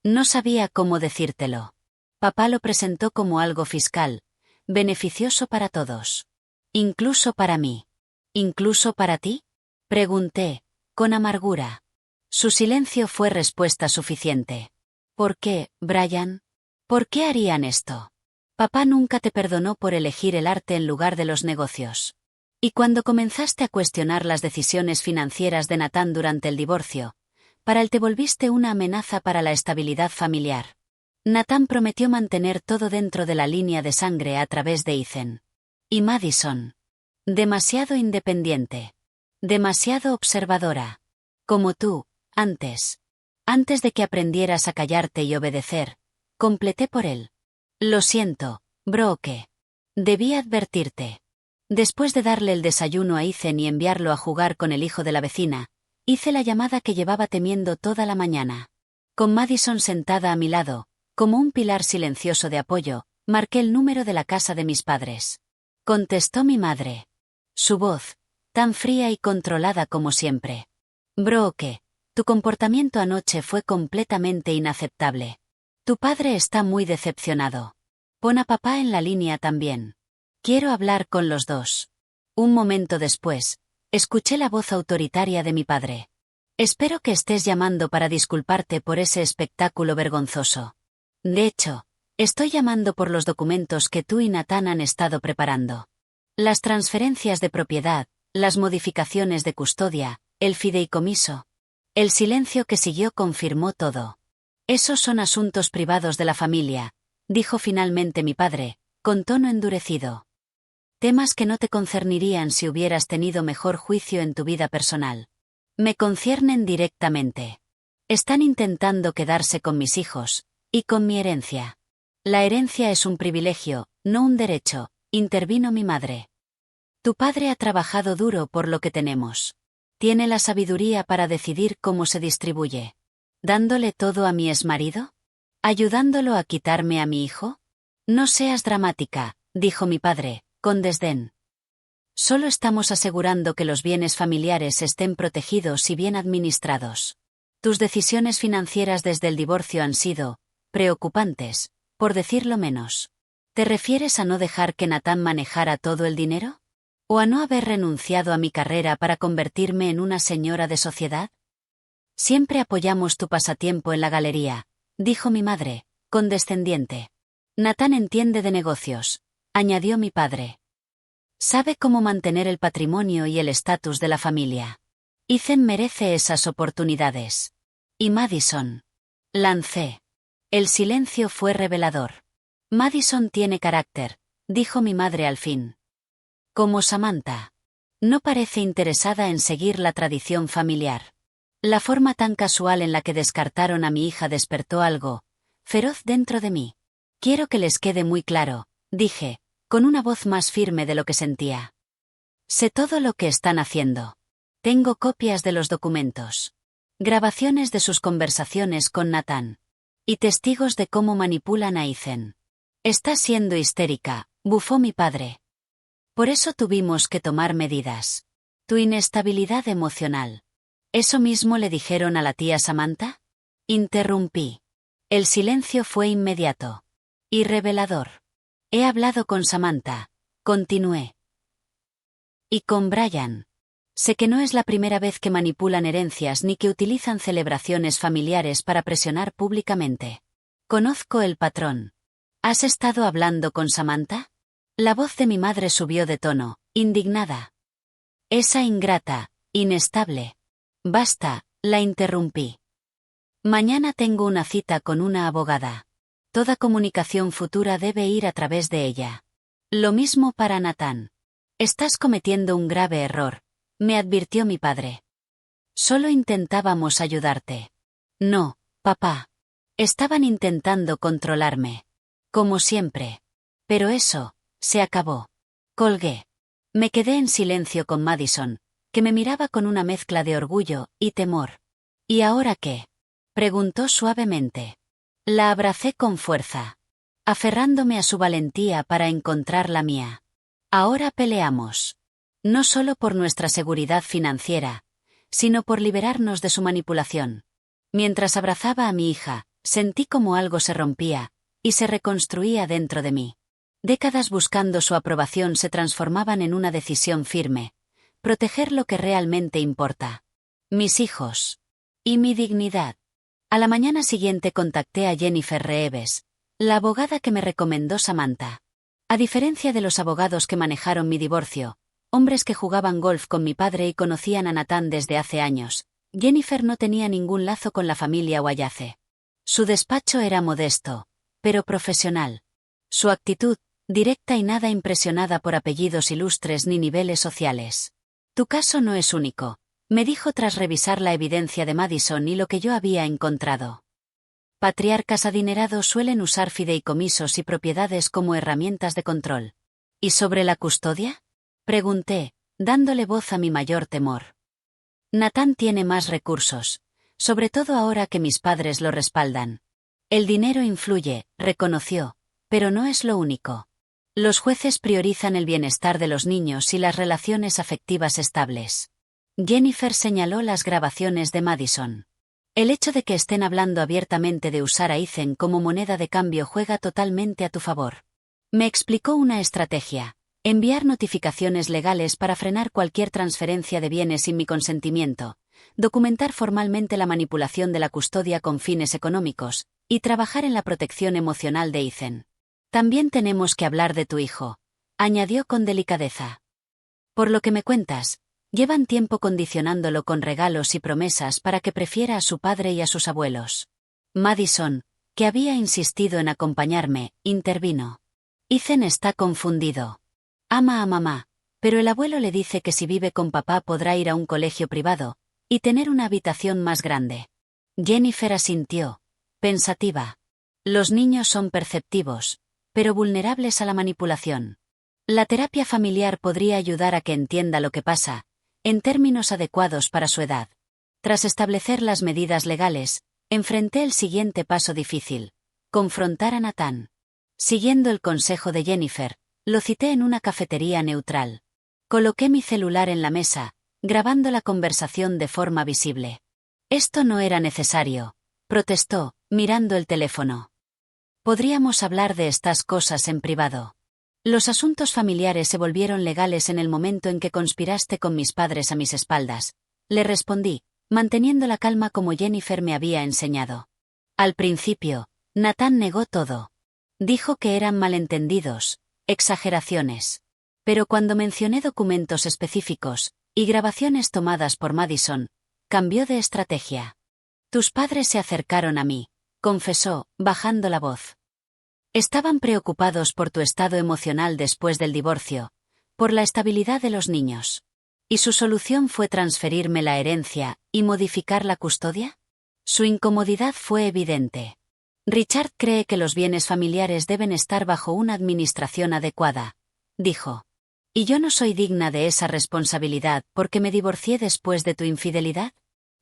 S1: No sabía cómo decírtelo. Papá lo presentó como algo fiscal, beneficioso para todos. Incluso para mí. ¿Incluso para ti? Pregunté, con amargura. Su silencio fue respuesta suficiente. ¿Por qué, Brian? ¿Por qué harían esto? Papá nunca te perdonó por elegir el arte en lugar de los negocios. Y cuando comenzaste a cuestionar las decisiones financieras de Nathan durante el divorcio, Para él te volviste una amenaza para la estabilidad familiar. Nathan prometió mantener todo dentro de la línea de sangre a través de Ethan. Y Madison. Demasiado independiente. Demasiado observadora. Como tú, antes. Antes de que aprendieras a callarte y obedecer, completé por él. Lo siento, Brooke. Debí advertirte. Después de darle el desayuno a Ethan y enviarlo a jugar con el hijo de la vecina, hice la llamada que llevaba temiendo toda la mañana. Con Madison sentada a mi lado, como un pilar silencioso de apoyo, marqué el número de la casa de mis padres. Contestó mi madre. Su voz, tan fría y controlada como siempre. Brooke, tu comportamiento anoche fue completamente inaceptable. Tu padre está muy decepcionado. Pon a papá en la línea también. Quiero hablar con los dos. Un momento después, escuché la voz autoritaria de mi padre. Espero que estés llamando para disculparte por ese espectáculo vergonzoso. De hecho, estoy llamando por los documentos que tú y Nathan han estado preparando. Las transferencias de propiedad, las modificaciones de custodia, el fideicomiso. El silencio que siguió confirmó todo. Esos son asuntos privados de la familia, dijo finalmente mi padre, con tono endurecido. Temas que no te concernirían si hubieras tenido mejor juicio en tu vida personal. Me conciernen directamente. Están intentando quedarse con mis hijos, y con mi herencia. La herencia es un privilegio, no un derecho, intervino mi madre. Tu padre ha trabajado duro por lo que tenemos. Tiene la sabiduría para decidir cómo se distribuye. ¿Dándole todo a mi exmarido? ¿Ayudándolo a quitarme a mi hijo? No seas dramática, dijo mi padre, con desdén. Solo estamos asegurando que los bienes familiares estén protegidos y bien administrados. Tus decisiones financieras desde el divorcio han sido preocupantes, por decirlo menos. ¿Te refieres a no dejar que Nathan manejara todo el dinero? ¿O a no haber renunciado a mi carrera para convertirme en una señora de sociedad? Siempre apoyamos tu pasatiempo en la galería, dijo mi madre, condescendiente. Nathan entiende de negocios, añadió mi padre. Sabe cómo mantener el patrimonio y el estatus de la familia. Ethan merece esas oportunidades. Y Madison. Lancé. El silencio fue revelador. Madison tiene carácter, dijo mi madre al fin. Como Samantha. No parece interesada en seguir la tradición familiar. La forma tan casual en la que descartaron a mi hija despertó algo feroz dentro de mí. Quiero que les quede muy claro, dije, con una voz más firme de lo que sentía. Sé todo lo que están haciendo. Tengo copias de los documentos. Grabaciones de sus conversaciones con Nathan. Y testigos de cómo manipulan a Ethan. Estás siendo histérica, bufó mi padre. Por eso tuvimos que tomar medidas. Tu inestabilidad emocional. ¿Eso mismo le dijeron a la tía Samantha? Interrumpí. El silencio fue inmediato. Y revelador. He hablado con Samantha, continué. Y con Brian. Sé que no es la primera vez que manipulan herencias ni que utilizan celebraciones familiares para presionar públicamente. Conozco el patrón. ¿Has estado hablando con Samantha? La voz de mi madre subió de tono, indignada. Esa ingrata, inestable. Basta, la interrumpí. Mañana tengo una cita con una abogada. Toda comunicación futura debe ir a través de ella. Lo mismo para Nathan. Estás cometiendo un grave error, me advirtió mi padre. Solo intentábamos ayudarte. No, papá. Estaban intentando controlarme. Como siempre. Pero eso, se acabó. Colgué. Me quedé en silencio con Madison, que me miraba con una mezcla de orgullo y temor. ¿Y ahora qué? Preguntó suavemente. La abracé con fuerza, aferrándome a su valentía para encontrar la mía. Ahora peleamos. No solo por nuestra seguridad financiera, sino por liberarnos de su manipulación. Mientras abrazaba a mi hija, sentí como algo se rompía, y se reconstruía dentro de mí. Décadas buscando su aprobación se transformaban en una decisión firme. Proteger lo que realmente importa. Mis hijos. Y mi dignidad. A la mañana siguiente contacté a Jennifer Reeves, la abogada que me recomendó Samantha. A diferencia de los abogados que manejaron mi divorcio, hombres que jugaban golf con mi padre y conocían a Nathan desde hace años, Jennifer no tenía ningún lazo con la familia Wayace. Su despacho era modesto, pero profesional. Su actitud, directa y nada impresionada por apellidos ilustres ni niveles sociales. Tu caso no es único, me dijo tras revisar la evidencia de Madison y lo que yo había encontrado. Patriarcas adinerados suelen usar fideicomisos y propiedades como herramientas de control. ¿Y sobre la custodia? Pregunté, dándole voz a mi mayor temor. Nathan tiene más recursos, sobre todo ahora que mis padres lo respaldan. El dinero influye, reconoció, pero no es lo único. Los jueces priorizan el bienestar de los niños y las relaciones afectivas estables. Jennifer señaló las grabaciones de Madison. El hecho de que estén hablando abiertamente de usar a Ethan como moneda de cambio juega totalmente a tu favor. Me explicó una estrategia: enviar notificaciones legales para frenar cualquier transferencia de bienes sin mi consentimiento, documentar formalmente la manipulación de la custodia con fines económicos, y trabajar en la protección emocional de Ethan. También tenemos que hablar de tu hijo, añadió con delicadeza. Por lo que me cuentas, llevan tiempo condicionándolo con regalos y promesas para que prefiera a su padre y a sus abuelos. Madison, que había insistido en acompañarme, intervino. Ethan está confundido. Ama a mamá, pero el abuelo le dice que si vive con papá podrá ir a un colegio privado y tener una habitación más grande. Jennifer asintió, pensativa. Los niños son perceptivos, pero vulnerables a la manipulación. La terapia familiar podría ayudar a que entienda lo que pasa, en términos adecuados para su edad. Tras establecer las medidas legales, enfrenté el siguiente paso difícil: confrontar a Nathan. Siguiendo el consejo de Jennifer, lo cité en una cafetería neutral. Coloqué mi celular en la mesa, grabando la conversación de forma visible. Esto no era necesario, protestó, mirando el teléfono. Podríamos hablar de estas cosas en privado. Los asuntos familiares se volvieron legales en el momento en que conspiraste con mis padres a mis espaldas, le respondí, manteniendo la calma como Jennifer me había enseñado. Al principio, Nathan negó todo. Dijo que eran malentendidos, exageraciones. Pero cuando mencioné documentos específicos y grabaciones tomadas por Madison, cambió de estrategia. Tus padres se acercaron a mí, confesó, bajando la voz. Estaban preocupados por tu estado emocional después del divorcio, por la estabilidad de los niños. ¿Y su solución fue transferirme la herencia y modificar la custodia? Su incomodidad fue evidente. Richard cree que los bienes familiares deben estar bajo una administración adecuada, dijo. ¿Y yo no soy digna de esa responsabilidad porque me divorcié después de tu infidelidad?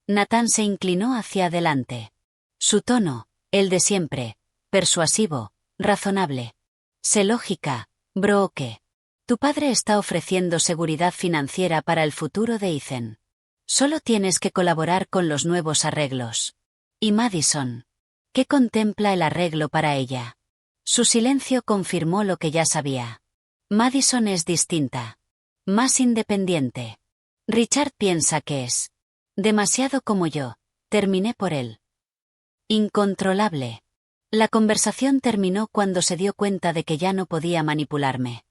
S1: Nathan se inclinó hacia adelante. Su tono, el de siempre, persuasivo, razonable. Sé lógica, Brooke. Tu padre está ofreciendo seguridad financiera para el futuro de Ethan. Solo tienes que colaborar con los nuevos arreglos. ¿Y Madison? ¿Qué contempla el arreglo para ella? Su silencio confirmó lo que ya sabía. Madison es distinta. Más independiente. Richard piensa que es demasiado como yo. Terminé por él. Incontrolable. La conversación terminó cuando se dio cuenta de que ya no podía manipularme.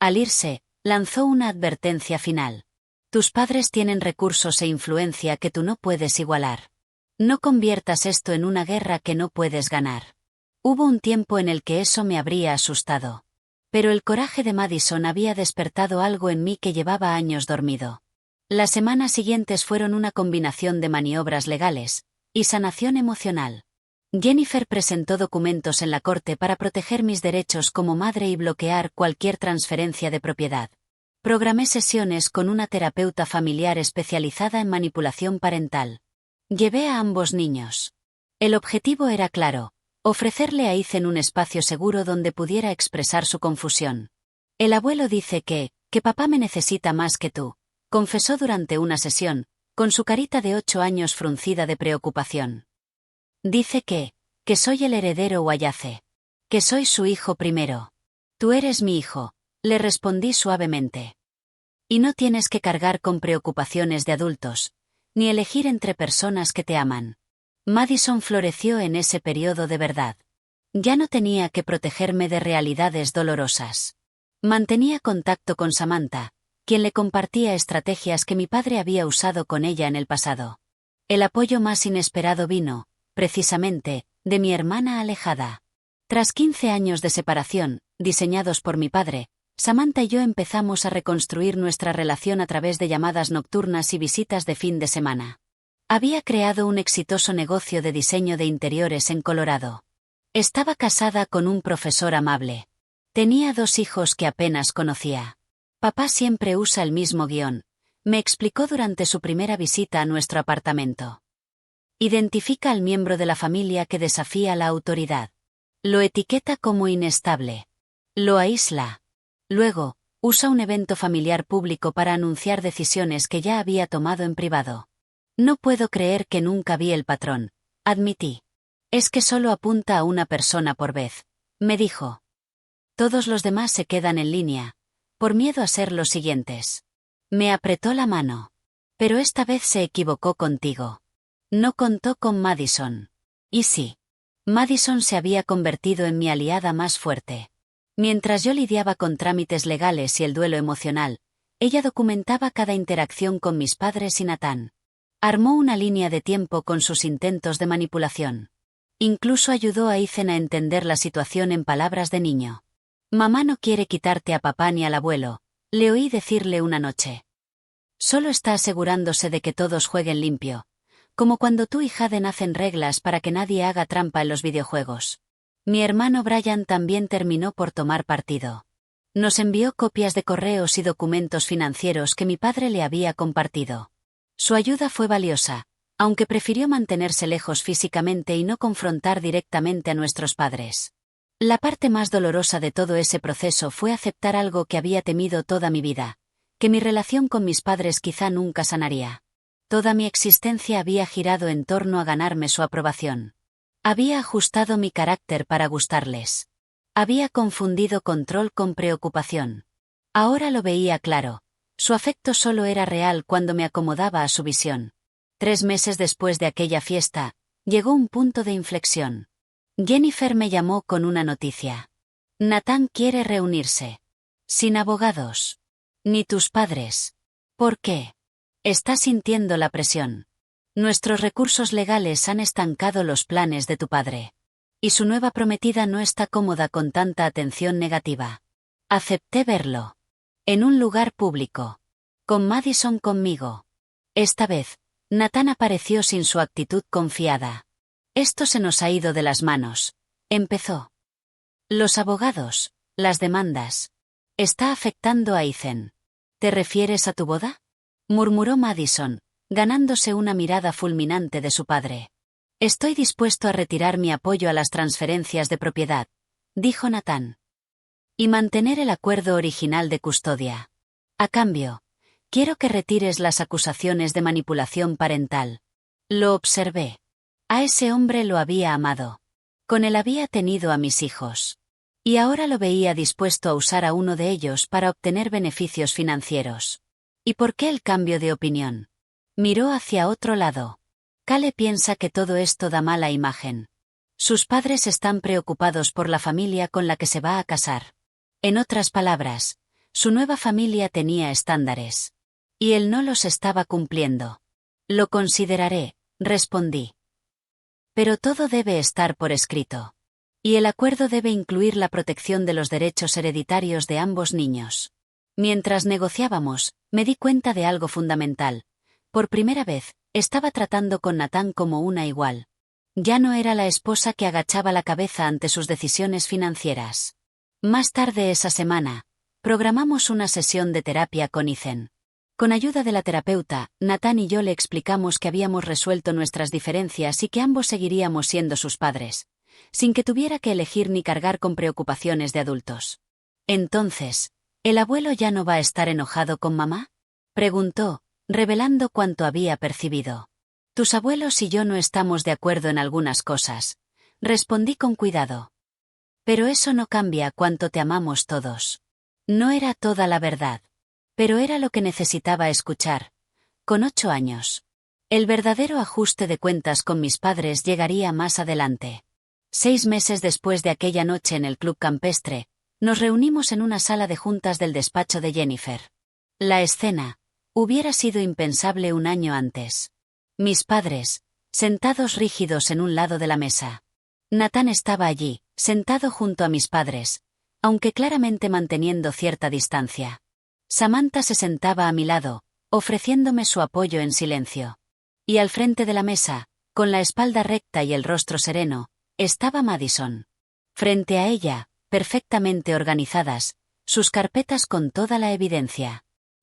S1: Al irse, lanzó una advertencia final. Tus padres tienen recursos e influencia que tú no puedes igualar. No conviertas esto en una guerra que no puedes ganar. Hubo un tiempo en el que eso me habría asustado. Pero el coraje de Madison había despertado algo en mí que llevaba años dormido. Las semanas siguientes fueron una combinación de maniobras legales y sanación emocional. Jennifer presentó documentos en la corte para proteger mis derechos como madre y bloquear cualquier transferencia de propiedad. Programé sesiones con una terapeuta familiar especializada en manipulación parental. Llevé a ambos niños. El objetivo era claro: ofrecerle a Ethan un espacio seguro donde pudiera expresar su confusión. El abuelo dice que papá me necesita más que tú, confesó durante una sesión, con su carita de 8 años fruncida de preocupación. Dice que soy el heredero Wayace. Que soy su hijo primero. Tú eres mi hijo, le respondí suavemente. Y no tienes que cargar con preocupaciones de adultos, ni elegir entre personas que te aman. Madison floreció en ese periodo de verdad. Ya no tenía que protegerme de realidades dolorosas. Mantenía contacto con Samantha, quien le compartía estrategias que mi padre había usado con ella en el pasado. El apoyo más inesperado vino, precisamente, de mi hermana alejada. Tras 15 años de separación, diseñados por mi padre, Samantha y yo empezamos a reconstruir nuestra relación a través de llamadas nocturnas y visitas de fin de semana. Había creado un exitoso negocio de diseño de interiores en Colorado. Estaba casada con un profesor amable. Tenía 2 hijos que apenas conocía. Papá siempre usa el mismo guión, me explicó durante su primera visita a nuestro apartamento. Identifica al miembro de la familia que desafía la autoridad. Lo etiqueta como inestable. Lo aísla. Luego, usa un evento familiar público para anunciar decisiones que ya había tomado en privado. No puedo creer que nunca vi el patrón, admití. Es que solo apunta a una persona por vez, me dijo. Todos los demás se quedan en línea, por miedo a ser los siguientes. Me apretó la mano. Pero esta vez se equivocó contigo. No contó con Madison. Y sí. Madison se había convertido en mi aliada más fuerte. Mientras yo lidiaba con trámites legales y el duelo emocional, ella documentaba cada interacción con mis padres y Nathan. Armó una línea de tiempo con sus intentos de manipulación. Incluso ayudó a Ethan a entender la situación en palabras de niño. Mamá no quiere quitarte a papá ni al abuelo, le oí decirle una noche. Solo está asegurándose de que todos jueguen limpio, como cuando tú y Hayden hacen reglas para que nadie haga trampa en los videojuegos. Mi hermano Brian también terminó por tomar partido. Nos envió copias de correos y documentos financieros que mi padre le había compartido. Su ayuda fue valiosa, aunque prefirió mantenerse lejos físicamente y no confrontar directamente a nuestros padres. La parte más dolorosa de todo ese proceso fue aceptar algo que había temido toda mi vida, que mi relación con mis padres quizá nunca sanaría. Toda mi existencia había girado en torno a ganarme su aprobación. Había ajustado mi carácter para gustarles. Había confundido control con preocupación. Ahora lo veía claro. Su afecto solo era real cuando me acomodaba a su visión. 3 meses después de aquella fiesta, llegó un punto de inflexión. Jennifer me llamó con una noticia. Nathan quiere reunirse. Sin abogados. Ni tus padres. ¿Por qué? Estás sintiendo la presión. Nuestros recursos legales han estancado los planes de tu padre. Y su nueva prometida no está cómoda con tanta atención negativa. Acepté verlo. En un lugar público. Con Madison conmigo. Esta vez, Nathan apareció sin su actitud confiada. Esto se nos ha ido de las manos. Empezó. Los abogados, las demandas. Está afectando a Ethan. ¿Te refieres a tu boda? Murmuró Madison, ganándose una mirada fulminante de su padre. Estoy dispuesto a retirar mi apoyo a las transferencias de propiedad, dijo Nathan. Y mantener el acuerdo original de custodia. A cambio, quiero que retires las acusaciones de manipulación parental. Lo observé. A ese hombre lo había amado. Con él había tenido a mis hijos. Y ahora lo veía dispuesto a usar a uno de ellos para obtener beneficios financieros. ¿Y por qué el cambio de opinión? Miró hacia otro lado. Cale piensa que todo esto da mala imagen. Sus padres están preocupados por la familia con la que se va a casar. En otras palabras, su nueva familia tenía estándares. Y él no los estaba cumpliendo. Lo consideraré, respondí. Pero todo debe estar por escrito. Y el acuerdo debe incluir la protección de los derechos hereditarios de ambos niños. Mientras negociábamos, me di cuenta de algo fundamental. Por primera vez, estaba tratando con Nathan como una igual. Ya no era la esposa que agachaba la cabeza ante sus decisiones financieras. Más tarde esa semana, programamos una sesión de terapia con Ethan. Con ayuda de la terapeuta, Nathan y yo le explicamos que habíamos resuelto nuestras diferencias y que ambos seguiríamos siendo sus padres, sin que tuviera que elegir ni cargar con preocupaciones de adultos. Entonces, ¿el abuelo ya no va a estar enojado con mamá? Preguntó, revelando cuanto había percibido. Tus abuelos y yo no estamos de acuerdo en algunas cosas, respondí con cuidado. Pero eso no cambia cuánto te amamos todos. No era toda la verdad. Pero era lo que necesitaba escuchar. Con 8 años. El verdadero ajuste de cuentas con mis padres llegaría más adelante. 6 meses después de aquella noche en el club campestre, nos reunimos en una sala de juntas del despacho de Jennifer. La escena hubiera sido impensable un año antes. Mis padres, sentados rígidos en un lado de la mesa. Nathan estaba allí, sentado junto a mis padres, aunque claramente manteniendo cierta distancia. Samantha se sentaba a mi lado, ofreciéndome su apoyo en silencio. Y al frente de la mesa, con la espalda recta y el rostro sereno, estaba Madison. Frente a ella, perfectamente organizadas, sus carpetas con toda la evidencia.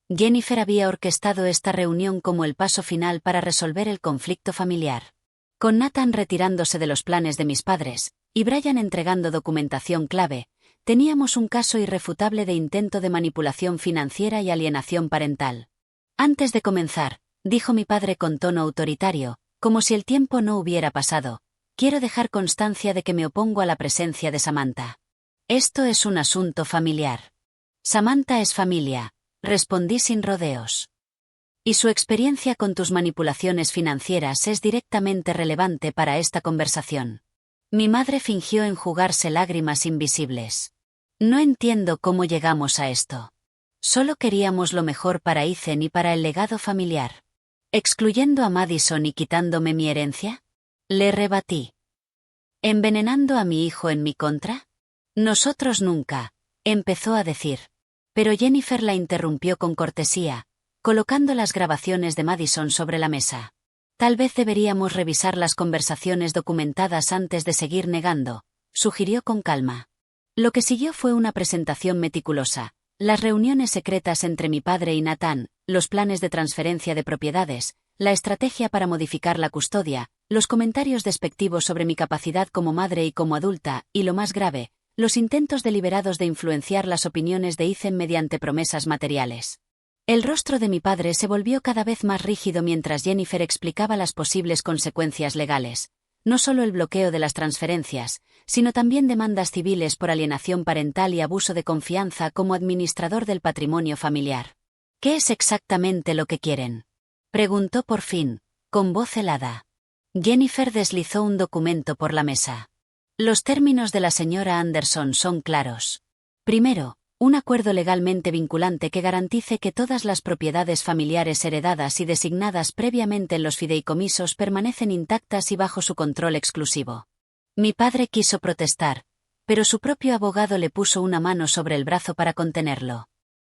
S1: Jennifer había orquestado esta reunión como el paso final para resolver el conflicto familiar. Con Nathan retirándose de los planes de mis padres, y Brian entregando documentación clave, teníamos un caso irrefutable de intento de manipulación financiera y alienación parental. Antes de comenzar, dijo mi padre con tono autoritario, como si el tiempo no hubiera pasado, quiero dejar constancia de que me opongo a la presencia de Samantha. Esto es un asunto familiar. Samantha es familia, respondí sin rodeos. Y su experiencia con tus manipulaciones financieras es directamente relevante para esta conversación. Mi madre fingió enjugarse lágrimas invisibles. No entiendo cómo llegamos a esto. Solo queríamos lo mejor para Ethan y para el legado familiar. ¿Excluyendo a Madison y quitándome mi herencia? Le rebatí. ¿Envenenando a mi hijo en mi contra? Nosotros nunca, empezó a decir. Pero Jennifer la interrumpió con cortesía, colocando las grabaciones de Madison sobre la mesa. Tal vez deberíamos revisar las conversaciones documentadas antes de seguir negando, sugirió con calma. Lo que siguió fue una presentación meticulosa, las reuniones secretas entre mi padre y Nathan, los planes de transferencia de propiedades, la estrategia para modificar la custodia, los comentarios despectivos sobre mi capacidad como madre y como adulta, y lo más grave, los intentos deliberados de influenciar las opiniones de Ethan mediante promesas materiales. El rostro de mi padre se volvió cada vez más rígido mientras Jennifer explicaba las posibles consecuencias legales, no solo el bloqueo de las transferencias, sino también demandas civiles por alienación parental y abuso de confianza como administrador del patrimonio familiar. ¿Qué es exactamente lo que quieren?, preguntó por fin, con voz helada. Jennifer deslizó un documento por la mesa. Los términos de la señora Anderson son claros. Primero, un acuerdo legalmente vinculante que garantice que todas las propiedades familiares heredadas y designadas previamente en los fideicomisos permanecen intactas y bajo su control exclusivo. Mi padre quiso protestar, pero su propio abogado le puso una mano sobre el brazo para contenerlo.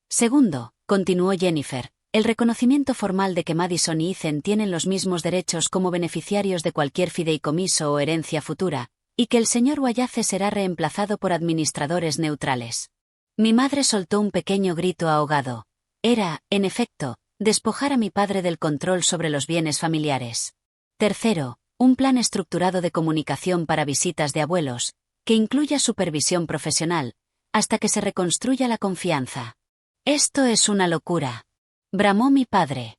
S1: Segundo, continuó Jennifer, el reconocimiento formal de que Madison y Ethan tienen los mismos derechos como beneficiarios de cualquier fideicomiso o herencia futura, y que el señor Wallace será reemplazado por administradores neutrales. Mi madre soltó un pequeño grito ahogado. Era, en efecto, despojar a mi padre del control sobre los bienes familiares. Tercero, un plan estructurado de comunicación para visitas de abuelos, que incluya supervisión profesional, hasta que se reconstruya la confianza. Esto es una locura, bramó mi padre.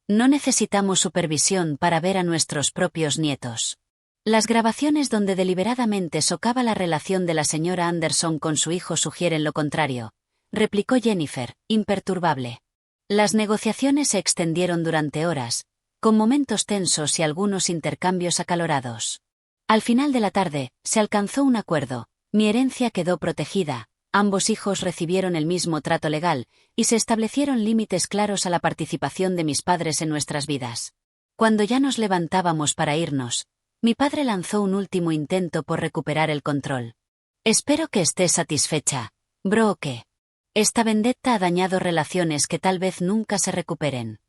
S1: No necesitamos supervisión para ver a nuestros propios nietos. Las grabaciones donde deliberadamente socava la relación de la señora Anderson con su hijo sugieren lo contrario, replicó Jennifer, imperturbable. Las negociaciones se extendieron durante horas, con momentos tensos y algunos intercambios acalorados. Al final de la tarde, se alcanzó un acuerdo, mi herencia quedó protegida, ambos hijos recibieron el mismo trato legal, y se establecieron límites claros a la participación de mis padres en nuestras vidas. Cuando ya nos levantábamos para irnos, mi padre lanzó un último intento por recuperar el control. Espero que estés satisfecha, Brooke. Esta vendetta ha dañado relaciones que tal vez nunca se recuperen.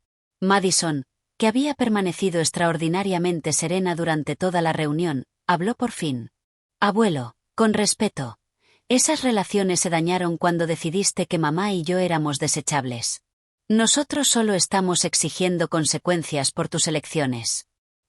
S1: Madison, que había permanecido extraordinariamente serena durante toda la reunión, habló por fin. Abuelo, con respeto. Esas relaciones se dañaron cuando decidiste que mamá y yo éramos desechables. Nosotros solo estamos exigiendo consecuencias por tus elecciones.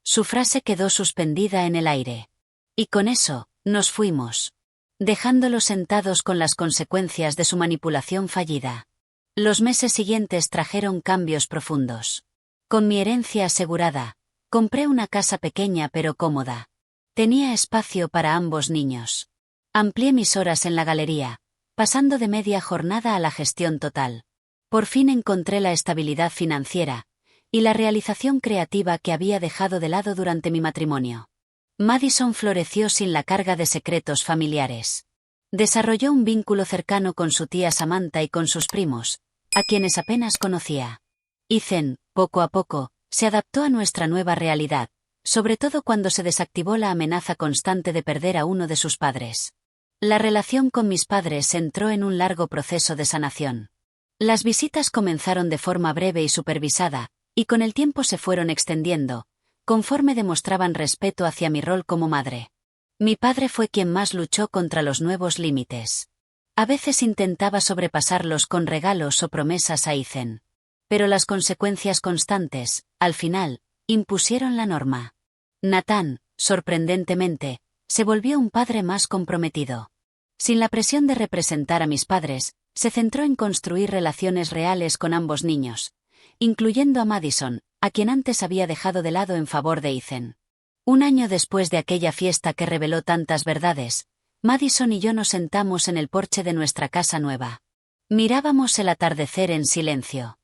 S1: Su frase quedó suspendida en el aire. Y con eso, nos fuimos, dejándolos sentados con las consecuencias de su manipulación fallida. Los meses siguientes trajeron cambios profundos. Con mi herencia asegurada, compré una casa pequeña pero cómoda. Tenía espacio para ambos niños. Amplié mis horas en la galería, pasando de media jornada a la gestión total. Por fin encontré la estabilidad financiera y la realización creativa que había dejado de lado durante mi matrimonio. Madison floreció sin la carga de secretos familiares. Desarrolló un vínculo cercano con su tía Samantha y con sus primos, a quienes apenas conocía. Ethan, poco a poco, Se adaptó a nuestra nueva realidad, sobre todo cuando se desactivó la amenaza constante de perder a uno de sus padres. La relación con mis padres entró en un largo proceso de sanación. Las visitas comenzaron de forma breve y supervisada, y con el tiempo se fueron extendiendo, conforme demostraban respeto hacia mi rol como madre. Mi padre fue quien más luchó contra los nuevos límites. A veces intentaba sobrepasarlos con regalos o promesas a Ethan. Pero las consecuencias constantes, al final, impusieron la norma. Nathan, sorprendentemente, se volvió un padre más comprometido. Sin la presión de representar a mis padres, se centró en construir relaciones reales con ambos niños, incluyendo a Madison, a quien antes había dejado de lado en favor de Ethan. Un año después de aquella fiesta que reveló tantas verdades, Madison y yo nos sentamos en el porche de nuestra casa nueva. Mirábamos el atardecer en silencio.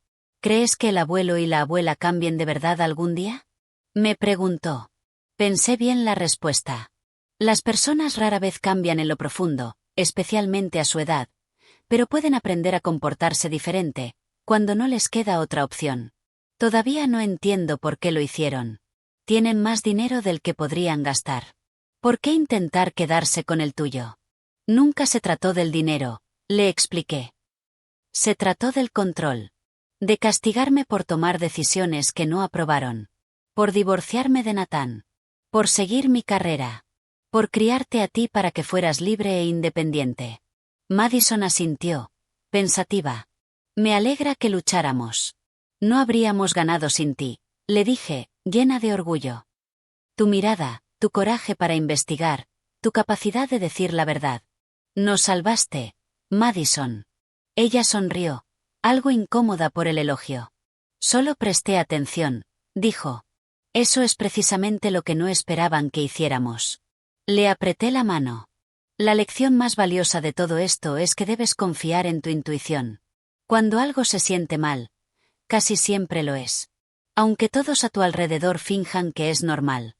S1: ¿Crees que el abuelo y la abuela cambien de verdad algún día? Me preguntó. Pensé bien la respuesta. Las personas rara vez cambian en lo profundo, especialmente a su edad, pero pueden aprender a comportarse diferente, cuando no les queda otra opción. Todavía no entiendo por qué lo hicieron. Tienen más dinero del que podrían gastar. ¿Por qué intentar quedarse con el tuyo? Nunca se trató del dinero, le expliqué. Se trató del control. De castigarme por tomar decisiones que no aprobaron. Por divorciarme de Nathan. Por seguir mi carrera. Por criarte a ti para que fueras libre e independiente. Madison asintió, pensativa. Me alegra que lucháramos. No habríamos ganado sin ti, le dije, llena de orgullo. Tu mirada, tu coraje para investigar, tu capacidad de decir la verdad. Nos salvaste, Madison. Ella sonrió, algo incómoda por el elogio. Solo presté atención, dijo. Eso es precisamente lo que no esperaban que hiciéramos. Le apreté la mano. La lección más valiosa de todo esto es que debes confiar en tu intuición. Cuando algo se siente mal, casi siempre lo es. Aunque todos a tu alrededor finjan que es normal.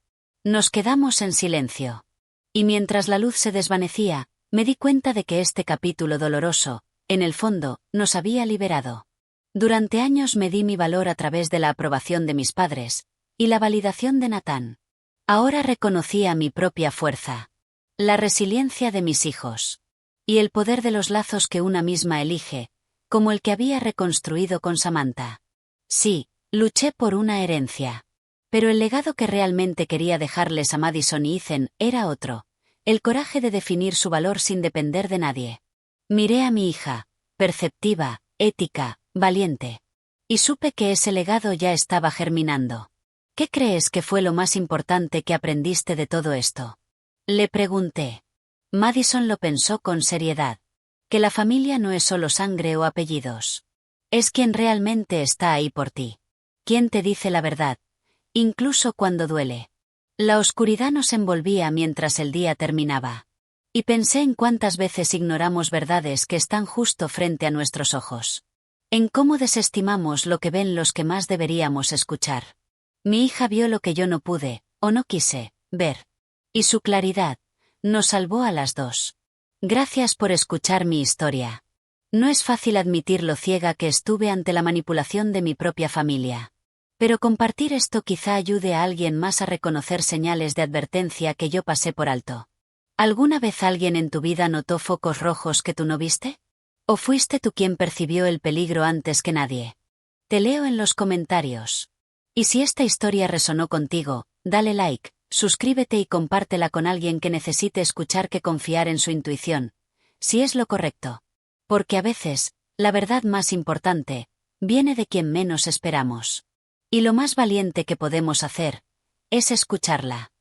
S1: Nos quedamos en silencio. Y mientras la luz se desvanecía, me di cuenta de que este capítulo doloroso, en el fondo, nos había liberado. Durante años me di mi valor a través de la aprobación de mis padres, y la validación de Nathan. Ahora reconocía mi propia fuerza. La resiliencia de mis hijos. Y el poder de los lazos que una misma elige, como el que había reconstruido con Samantha. Sí, luché por una herencia. Pero el legado que realmente quería dejarles a Madison y Ethan era otro, el coraje de definir su valor sin depender de nadie. Miré a mi hija, perceptiva, ética, valiente. Y supe que ese legado ya estaba germinando. ¿Qué crees que fue lo más importante que aprendiste de todo esto? Le pregunté. Madison lo pensó con seriedad. Que la familia no es solo sangre o apellidos. Es quien realmente está ahí por ti. Quien te dice la verdad. Incluso cuando duele. La oscuridad nos envolvía mientras el día terminaba. Y pensé en cuántas veces ignoramos verdades que están justo frente a nuestros ojos. En cómo desestimamos lo que ven los que más deberíamos escuchar. Mi hija vio lo que yo no pude, o no quise, ver. Y su claridad nos salvó a las dos. Gracias por escuchar mi historia. No es fácil admitir lo ciega que estuve ante la manipulación de mi propia familia. Pero compartir esto quizá ayude a alguien más a reconocer señales de advertencia que yo pasé por alto. ¿Alguna vez alguien en tu vida notó focos rojos que tú no viste? ¿O fuiste tú quien percibió el peligro antes que nadie? Te leo en los comentarios. Y si esta historia resonó contigo, dale like, suscríbete y compártela con alguien que necesite escuchar que confiar en su intuición, si es lo correcto. Porque a veces, la verdad más importante, viene de quien menos esperamos. Y lo más valiente que podemos hacer, es escucharla.